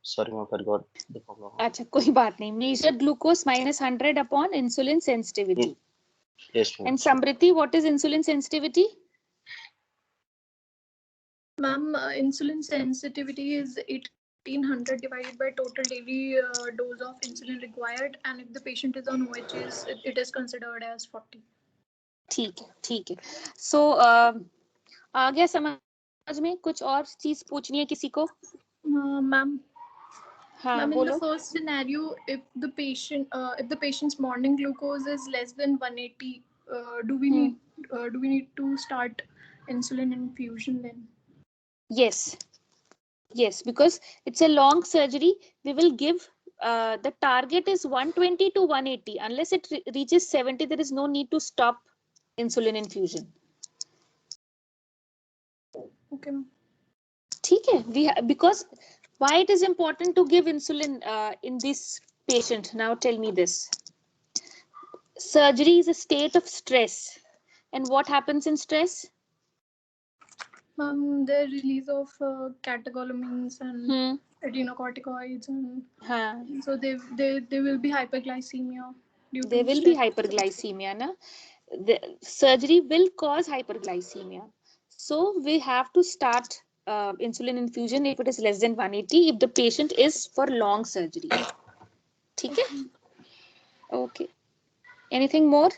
[SPEAKER 11] Sorry, ma'am, I forgot the formula.
[SPEAKER 2] अच्छा कोई बात नहीं. Measured glucose minus 100 upon insulin sensitivity.
[SPEAKER 11] Yes, ma'am.
[SPEAKER 2] And Samriti, what is insulin sensitivity?
[SPEAKER 14] Ma'am, insulin sensitivity is 1800 divided by total daily dose of insulin required, and if the patient is on OHs, it is considered as 40.
[SPEAKER 2] ठीक है, ठीक है. So आ गया समझ में? कुछ और चीज पूछनी है किसी को?
[SPEAKER 14] Ma'am.
[SPEAKER 2] हाँ,
[SPEAKER 14] Ma'am, in
[SPEAKER 2] बोलो.
[SPEAKER 14] the first scenario, if the patient's morning glucose is less than 180, do we need to start insulin infusion then?
[SPEAKER 2] Yes. Yes, because it's a long surgery. We will give the target is 120 to 180. Unless it reaches 70, there is no need to stop insulin infusion.
[SPEAKER 14] Okay.
[SPEAKER 2] ठीक है, because why it is important to give insulin in this patient? Now tell me this. Surgery is a state of stress, and what happens in stress?
[SPEAKER 14] The release of catecholamines and adrenocorticoids, and so they will be hyperglycemia.
[SPEAKER 2] There will be hyperglycemia, na? The surgery will cause hyperglycemia. So we have to start insulin infusion if it is less than 180, if the patient is for long surgery. ठीक है? Okay. Anything more?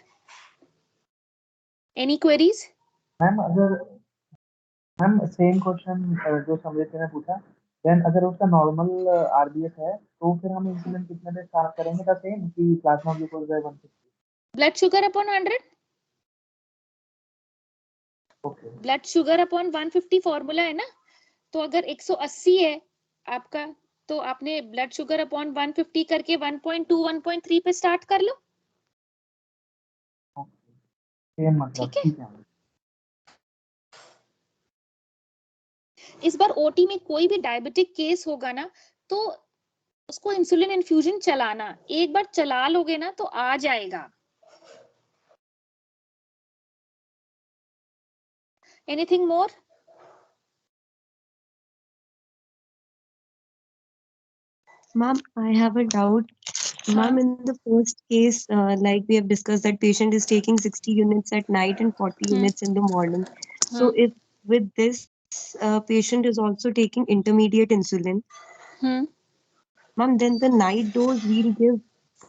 [SPEAKER 2] Any queries?
[SPEAKER 12] Ma'am same question जो समृति ने पूछा, then अगर उसका normal RBS है तो फिर हम इंसुलिन कितने पे स्टार्ट करेंगे? द सेम कि प्लाज्मा ग्लूकोज है 150?
[SPEAKER 2] Blood sugar upon 100?
[SPEAKER 12] Okay,
[SPEAKER 2] blood sugar upon 150 formula है ना, तो अगर 180 है आपका, तो आपने ब्लड शुगर अपॉन 150 करके 1.2 1.3 पे स्टार्ट कर लो.
[SPEAKER 12] सेम मतलब ठीक है.
[SPEAKER 2] इस बार ओटी में कोई भी डायबिटिक केस होगा ना, तो उसको इंसुलिन इन्फ्यूजन चलाना, एक बार चला लोगे ना तो आ जाएगा. Anything more?
[SPEAKER 15] Ma'am, I have a doubt. Ma'am, in the first case, like we have discussed, that patient is taking 60 units at night and 40 units in the morning. So if with this patient is also taking intermediate insulin, ma'am, then the night dose we'll give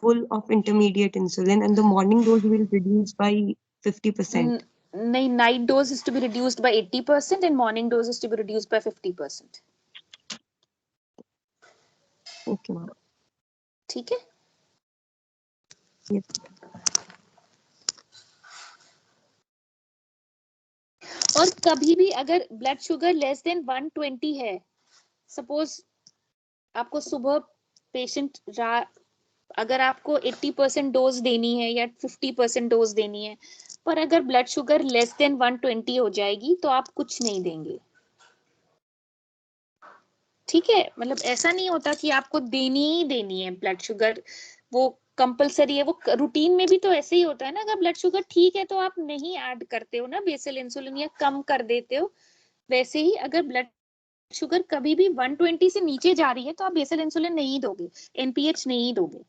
[SPEAKER 15] full of intermediate insulin and the morning dose will reduce by 50%.
[SPEAKER 2] नहीं, night dose is to be reduced by 80% and morning dose is to be reduced by 50%.
[SPEAKER 15] Okay, ma'am.
[SPEAKER 2] ठीक है?
[SPEAKER 15] Yes.
[SPEAKER 2] और कभी भी अगर blood sugar less than 120 है, suppose आपको सुबह पेशेंट अगर आपको 80% डोज देनी है या 50% डोज देनी है, पर अगर ब्लड शुगर लेस देन 120 हो जाएगी तो आप कुछ नहीं देंगे. ठीक है, मतलब ऐसा नहीं होता कि आपको देनी ही देनी है ब्लड शुगर, वो कंपलसरी है. वो रूटीन में भी तो ऐसे ही होता है ना, अगर ब्लड शुगर ठीक है तो आप नहीं ऐड करते हो ना बेसल इंसुलिन या कम कर देते हो. वैसे ही अगर ब्लड शुगर कभी भी 120 से नीचे जा रही है तो आप बेसल इंसुलिन नहीं दोगे, एनपीएच नहीं दोगे.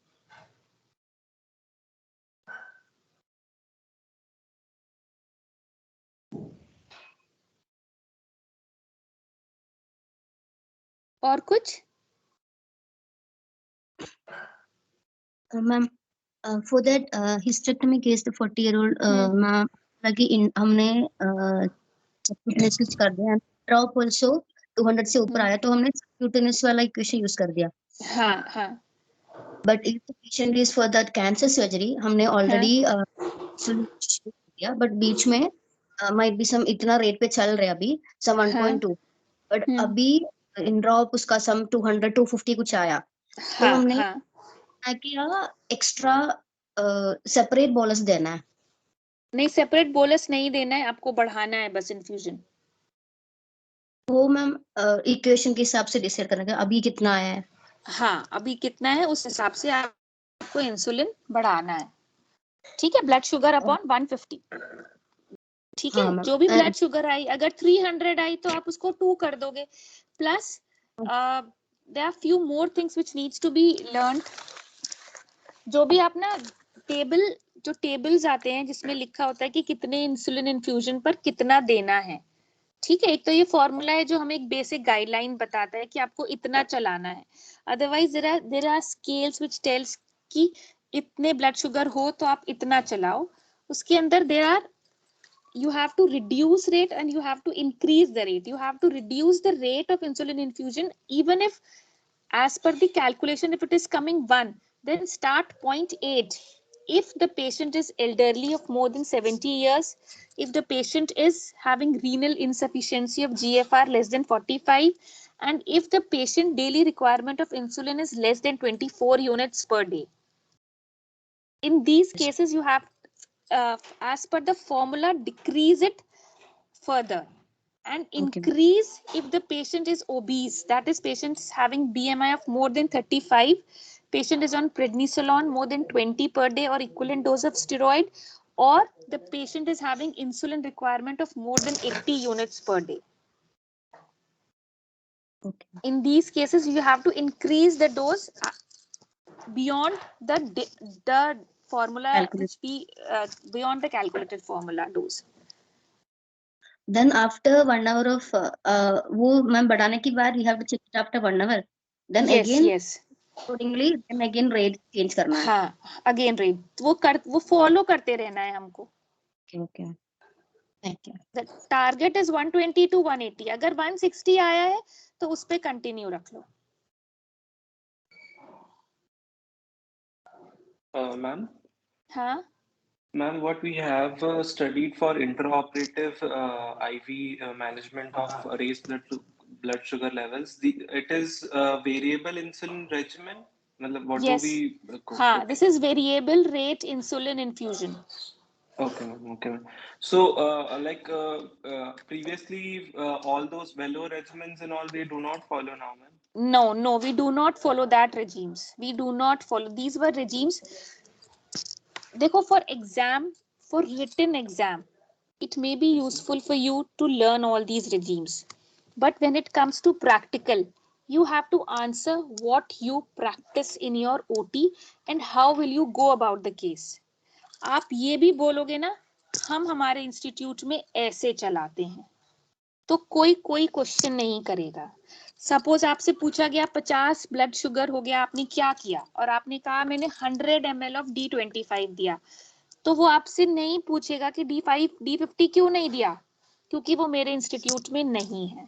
[SPEAKER 2] और कुछ?
[SPEAKER 4] Ma'am for that hysterectomy case the 40-year-old ma'am लगी हमने सबक्यूटेनियस कर दिया, ड्रॉप आल्सो 200 से ऊपर आया तो हमने सबक्यूटेनियस वाला इक्वेशन यूज कर दिया.
[SPEAKER 2] हाँ हाँ.
[SPEAKER 4] But if the patient is for that cancer surgery, हमने ऑलरेडी सोल्यूशन दिया, बट बीच में माइट बी सम इतना रेट पे चल रहा है अभी सम 1.2, बट अभी इन ड्रॉप उसका सम 200 250 कुछ आया. तो हमने क्या एक्स्ट्रा सेपरेट बोलस देना है?
[SPEAKER 2] नहीं, सेपरेट बोलस नहीं देना है, आपको बढ़ाना है बस इन्फ्यूजन.
[SPEAKER 4] वो मैम इक्वेशन के हिसाब से डिसाइड करना है अभी कितना आया है.
[SPEAKER 2] हाँ, अभी कितना है उस हिसाब से आपको इंसुलिन बढ़ाना है. ठीक है, ब्लड शुगर अपॉन 150. ठीक है, जो भी ब्लड शुगर आई, अगर 300 आई तो आप उसको 2 कर दोगे. Plus there are few more things which needs to be learned. जो भी आप ना जो टेबल्स आते हैं जिसमें लिखा होता है कि कितने इंसुलिन इन्फ्यूजन पर कितना देना है. ठीक है, एक तो ये फॉर्मूला है जो हमें एक बेसिक गाइडलाइन बताता है कि आपको इतना चलाना है. Otherwise there are scales which tells कि इतने ब्लड शुगर हो तो आप इतना चलाओ. उसके अंदर there are you have to reduce rate and you have to increase the rate. You have to reduce the rate of insulin infusion, even if as per the calculation if it is coming 1, then start 0.8. if the patient is elderly of more than 70 years, if the patient is having renal insufficiency of GFR less than 45, and if the patient daily requirement of insulin is less than 24 units per day. In these cases, you have, as per the formula, decrease it further and increase if the patient is obese, that is, patients having BMI of more than 35, patient is on prednisolone more than 20 per day or equivalent dose of steroid, or the patient is having insulin requirement of more than 80 units per day. In these cases, you have to increase the dose beyond the formula, which we beyond the calculated formula dose.
[SPEAKER 4] Then after 1 hour of वो ma'am बढ़ाने के बाद we have to check it after 1 hour. Then again accordingly then again rate change करना है.
[SPEAKER 2] हाँ, again rate वो follow करते रहना है हमको.
[SPEAKER 4] Okay. Thank you.
[SPEAKER 2] The target is 120 to 180. अगर 160 आया है तो उस पे कंटिन्यू रख लो.
[SPEAKER 16] Ma'am.
[SPEAKER 2] हाँ.
[SPEAKER 16] Ma'am, what we have studied for intraoperative IV management of raised blood sugar levels, it is variable insulin regimen. What
[SPEAKER 2] Yes.
[SPEAKER 16] do we?
[SPEAKER 2] हाँ,
[SPEAKER 16] okay.
[SPEAKER 2] this is variable rate insulin infusion.
[SPEAKER 16] Okay, ma'am. Okay, ma'am. So, previously, all those Velo regimens and all, we do not follow now, ma'am.
[SPEAKER 2] No, we do not follow that regimes. We do not follow. These were regimes. देखो, for exam, for written exam, it may be useful for you to learn all these regimes. But when it comes to practical, you have to answer what you practice in your OT and how will you go about the case. आप ये भी बोलोगे ना, हम हमारे institute में ऐसे चलाते हैं, तो कोई क्वेश्चन नहीं करेगा. सपोज आपसे पूछा गया 50 ब्लड शुगर हो गया, आपने क्या किया, और आपने कहा मैंने 100 ml ऑफ D25 दिया, तो वो आपसे नहीं पूछेगा कि D50 क्यों नहीं दिया, क्योंकि वो मेरे इंस्टीट्यूट में नहीं है.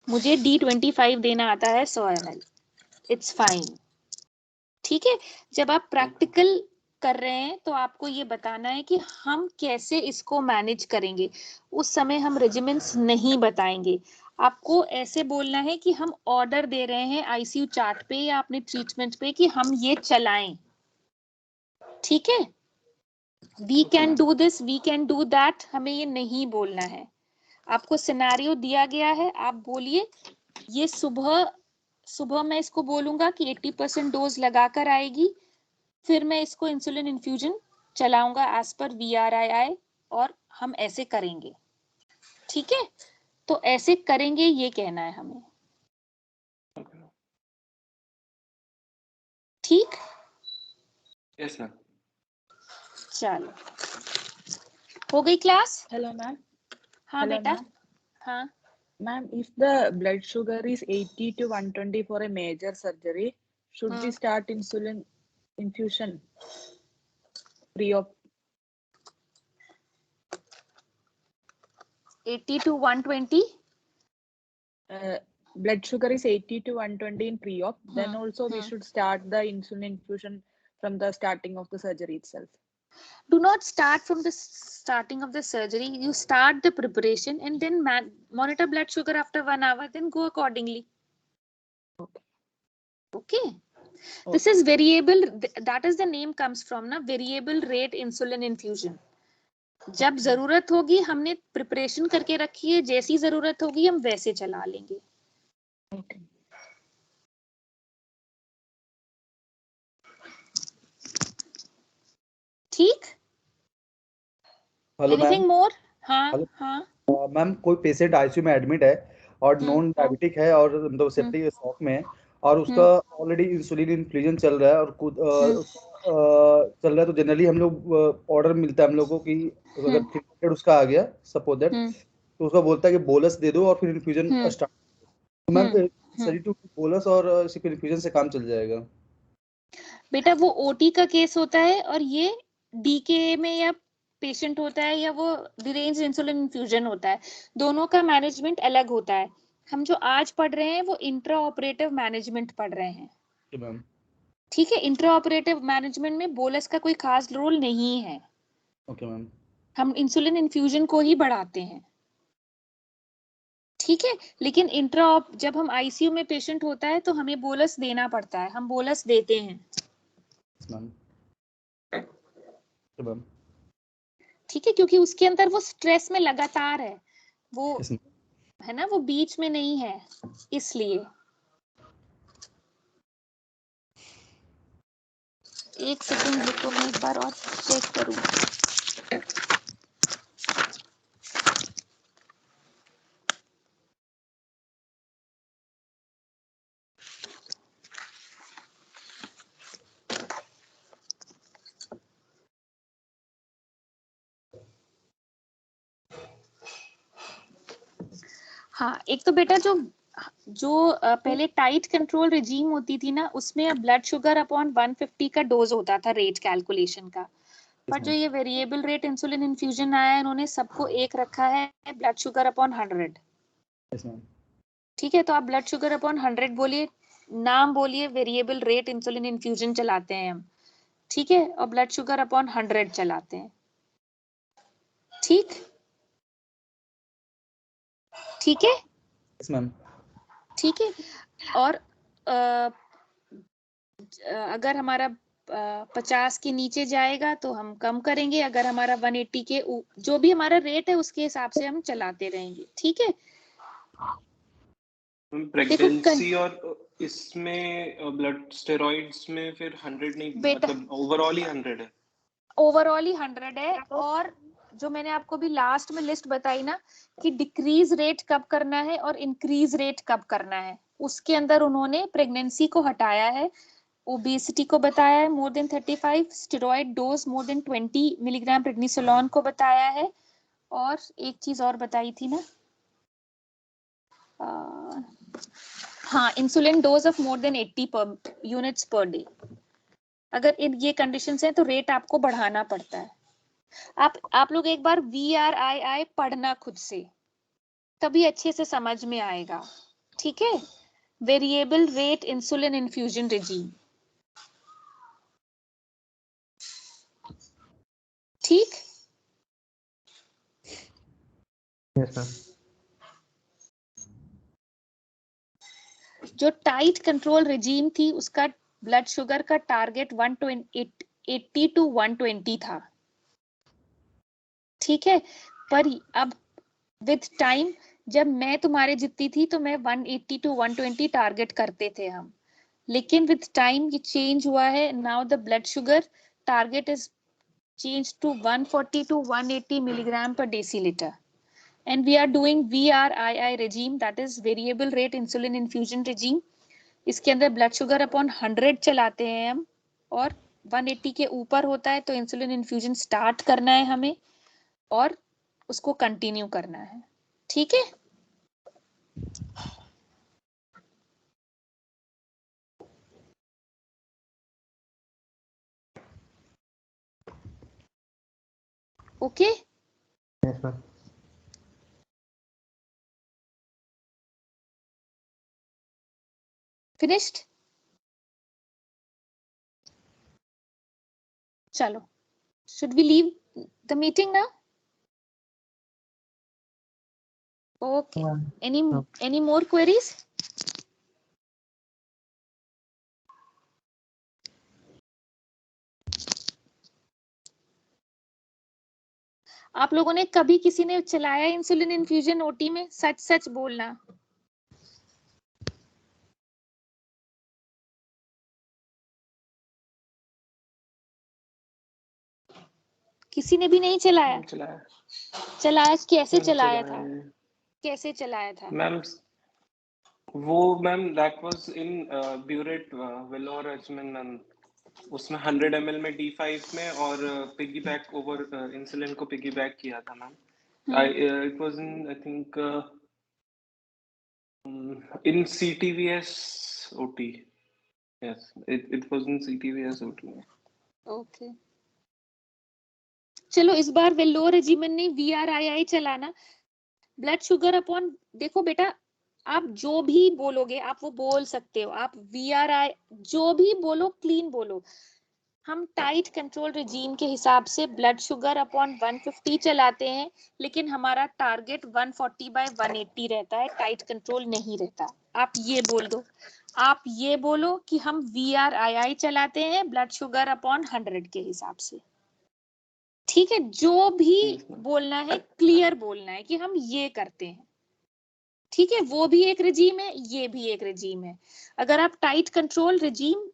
[SPEAKER 2] मुझे D25 देना आता है 100 ml. It's fine. ठीक है. जब आप प्रैक्टिकल कर रहे हैं तो आपको ये बताना है कि हम कैसे इसको मैनेज करेंगे. उस समय हम रेजिमेंट्स नहीं बताएंगे. आपको ऐसे बोलना है कि हम ऑर्डर दे रहे हैं आईसीयू चार्ट पे या अपने ट्रीटमेंट पे कि हम ये चलाएं. ठीक है. We can do this, we can do that, हमें ये नहीं बोलना है. आपको सिनेरियो दिया गया है, आप बोलिए ये सुबह मैं इसको बोलूंगा कि 80% डोज लगाकर आएगी, फिर मैं इसको इंसुलिन इन्फ्यूजन चलाऊंगा एज पर VRII और हम ऐसे करेंगे. ठीक है. तो ऐसे करेंगे ये कहना है हमें. ठीक.
[SPEAKER 16] Yes, ma'am.
[SPEAKER 2] चलो, हो गई क्लास.
[SPEAKER 6] Hello, ma'am.
[SPEAKER 2] हाँ
[SPEAKER 6] Hello,
[SPEAKER 2] बेटा.
[SPEAKER 6] ma'am.
[SPEAKER 2] हाँ.
[SPEAKER 6] Ma'am, if the blood sugar is 80 to 120 for a major surgery, should we start insulin infusion pre-op?
[SPEAKER 2] 80 to 120.
[SPEAKER 6] Blood sugar is 80 to 120 in pre-op. Then also we should start the insulin infusion from the starting of the surgery itself.
[SPEAKER 2] Do not start from the starting of the surgery. You start the preparation and then monitor blood sugar after 1 hour. Then go accordingly. Okay. This is variable. That is the name comes from na variable rate insulin infusion. जब जरूरत होगी हमने preparation करके रखी है, जैसी जरूरत होगी हम वैसे चला लेंगे. ठीक.
[SPEAKER 3] Hello
[SPEAKER 2] anything
[SPEAKER 3] ma'am.
[SPEAKER 2] मोर? हाँ हाँ.
[SPEAKER 3] मैम कोई पेशेंट आईसीयू में एडमिट है और नॉन डायबिटिक है और मतलब सेफ्टी के शॉक में है और उसका ऑलरेडी इंसुलिन इन्फ्यूजन चल रहा है और चल रहा है, तो जनरली हम लोग ऑर्डर मिलता है हम लोगों को कि अगर 300 उसका आ गया सपोज दैट, तो उसका बोलता है कि बोलस दे दो और फिर इन्फ्यूजन स्टार्ट. तो मैम सही टू बोलस और सिर्फ इन्फ्यूजन से काम चल जाएगा?
[SPEAKER 2] बेटा वो ओटी का केस होता है और ये डीके में या पेशेंट होता है या वो डिरेंज्ड इंसुलिन इन्फ्यूजन होता है. दोनों का मैनेजमेंट अलग होता है. हम जो आज पढ़ रहे हैं वो इंट्रा ऑपरेटिव मैनेजमेंट पढ़ रहे हैं.
[SPEAKER 3] मैम
[SPEAKER 2] ठीक है, इंट्रा ऑपरेटिव मैनेजमेंट में बोलस का कोई खास रोल नहीं है।
[SPEAKER 3] Okay ma'am.
[SPEAKER 2] हम इंसुलिन इन्फ्यूजन को ही बढ़ाते हैं, ठीक है। लेकिन इंट्रा जब हम आईसीयू में पेशेंट होता है तो हमें बोलस देना पड़ता है, हम बोलस देते हैं। ठीक है, क्योंकि उसके अंदर वो स्ट्रेस में लगातार है, वो है ना, वो बीच में नहीं है, इसलिए। एक सेकंड रुको, मैं एक बार और चेक करूं। हाँ, एक तो बेटा जो पहले टाइट कंट्रोल रिजीम होती थी ना, उसमें ब्लड शुगर अपॉन 150 का डोज होता था रेट कैलकुलेशन का। पर जो ये वेरिएबल रेट इंसुलिन इन्फ्यूजन आया है, इन्होंने सबको एक रखा है, ब्लड शुगर अपॉन 100। ठीक है, तो आप ब्लड शुगर अपॉन 100 बोलिए, नाम बोलिए, वेरिएबल रेट इंसुलिन इन्फ्यूजन चलाते हैं हम, ठीक है, और ब्लड शुगर अपॉन 100 चलाते हैं। ठीक, ठीक है, ठीक है। और अगर हमारा 50 के नीचे जाएगा तो हम कम करेंगे, अगर हमारा 180 के जो भी हमारा रेट है उसके हिसाब से हम चलाते रहेंगे। ठीक है,
[SPEAKER 16] प्रेगनेंसी और इसमें ब्लड स्टेरॉइड्स में फिर 100 नहीं, मतलब ओवरऑल ही 100 है।
[SPEAKER 2] ओवरऑल ही 100 है। और जो मैंने आपको भी लास्ट में लिस्ट बताई ना कि डिक्रीज रेट कब करना है और इंक्रीज रेट कब करना है, उसके अंदर उन्होंने प्रेगनेंसी को हटाया है, ओबेसिटी को बताया है more than 35, steroid dose more than 20 milligram prednisolone को बताया है, और एक चीज और बताई थी ना, हाँ, insulin dose of more than 80 units per day. अगर इन ये कंडीशंस हैं तो रेट आपको बढ़ाना पड़ता है। आप लोग एक बार VRII पढ़ना खुद से, तभी अच्छे से समझ में आएगा। ठीक है, variable rate insulin infusion regime. ठीक,
[SPEAKER 1] यस मैम।
[SPEAKER 2] जो टाइट कंट्रोल रिजीम थी उसका ब्लड शुगर का टारगेट 180 to 120 था। ठीक है, पर अब विथ टाइम जब मैं तुम्हारे जितनी थी तो मैं 180 to 120 टारगेट करते थे हम, लेकिन विथ टाइम ये चेंज हुआ है। Now the blood sugar target is change to 140 to 180 milligram per deciliter, and we are doing VRII regime, that is variable rate insulin infusion regime। इसके अंदर ब्लड शुगर अपॉन 100 चलाते हैं हम, और 180 के ऊपर होता है तो इंसुलिन इन्फ्यूजन स्टार्ट करना है हमें और उसको कंटिन्यू करना है। ठीक है, ओके।
[SPEAKER 1] Yes ma'am.
[SPEAKER 2] फिनिश्ड, चलो, should we leave the meeting now? Okay, any more queries? आप लोगों ने कभी किसी ने चलाया इंसुलिन इन्फ्यूजन ओटी में? सच सच बोलना। किसी ने भी नहीं चलाया? चलाया कैसे चलाया था? कैसे चलाया था?
[SPEAKER 16] मैम वो ma'am that was in burette volume regimen ma'am, उसमें 100 ml में D5 में और पिगी बैक ओवर इंसुलिन को पिगी बैक किया था मैम। It was in I think in CTVS OT. Yes, it was in CTVS OT.
[SPEAKER 2] Okay. चलो इस बार वेलोर रेजिमेन ने VRII चलाना। ब्लड शुगर अपॉन, देखो बेटा आप जो भी बोलोगे आप वो बोल सकते हो, आप VRI जो भी बोलो क्लीन बोलो। हम टाइट कंट्रोल रिजीम के हिसाब से ब्लड शुगर अपॉन 150 चलाते हैं, लेकिन हमारा टारगेट 140/180 रहता है, टाइट कंट्रोल नहीं रहता। आप ये बोल दो, आप ये बोलो कि हम VRII चलाते हैं ब्लड शुगर अपॉन 100 के हिसाब से। ठीक है, जो भी बोलना है क्लियर बोलना है कि हम ये करते हैं। ठीक है, वो भी एक रिजीम है, ये भी एक रिजीम है। अगर आप टाइट कंट्रोल रिजीम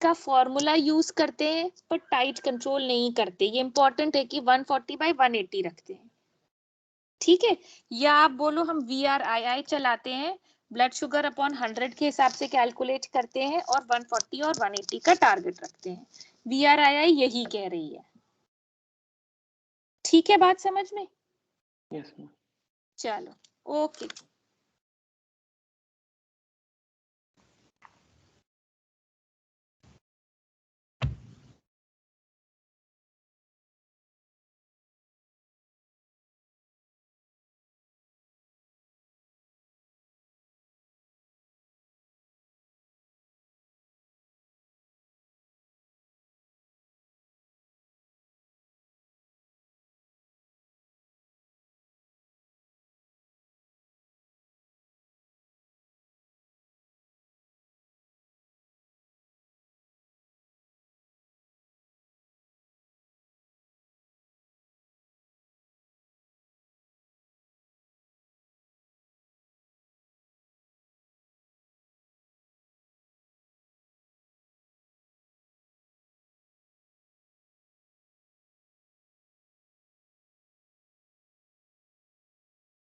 [SPEAKER 2] का फॉर्मूला यूज करते हैं पर टाइट कंट्रोल नहीं करते, ये इंपॉर्टेंट है कि 140/180 रखते हैं। ठीक है, या आप बोलो हम VRII चलाते हैं, ब्लड शुगर अपॉन 100 के हिसाब से कैलकुलेट करते हैं और 140 और 180 का टारगेट रखते हैं। VRII यही कह रही है। ठीक है, बात समझ में?
[SPEAKER 16] Yes ma'am.
[SPEAKER 2] चलो, ओके।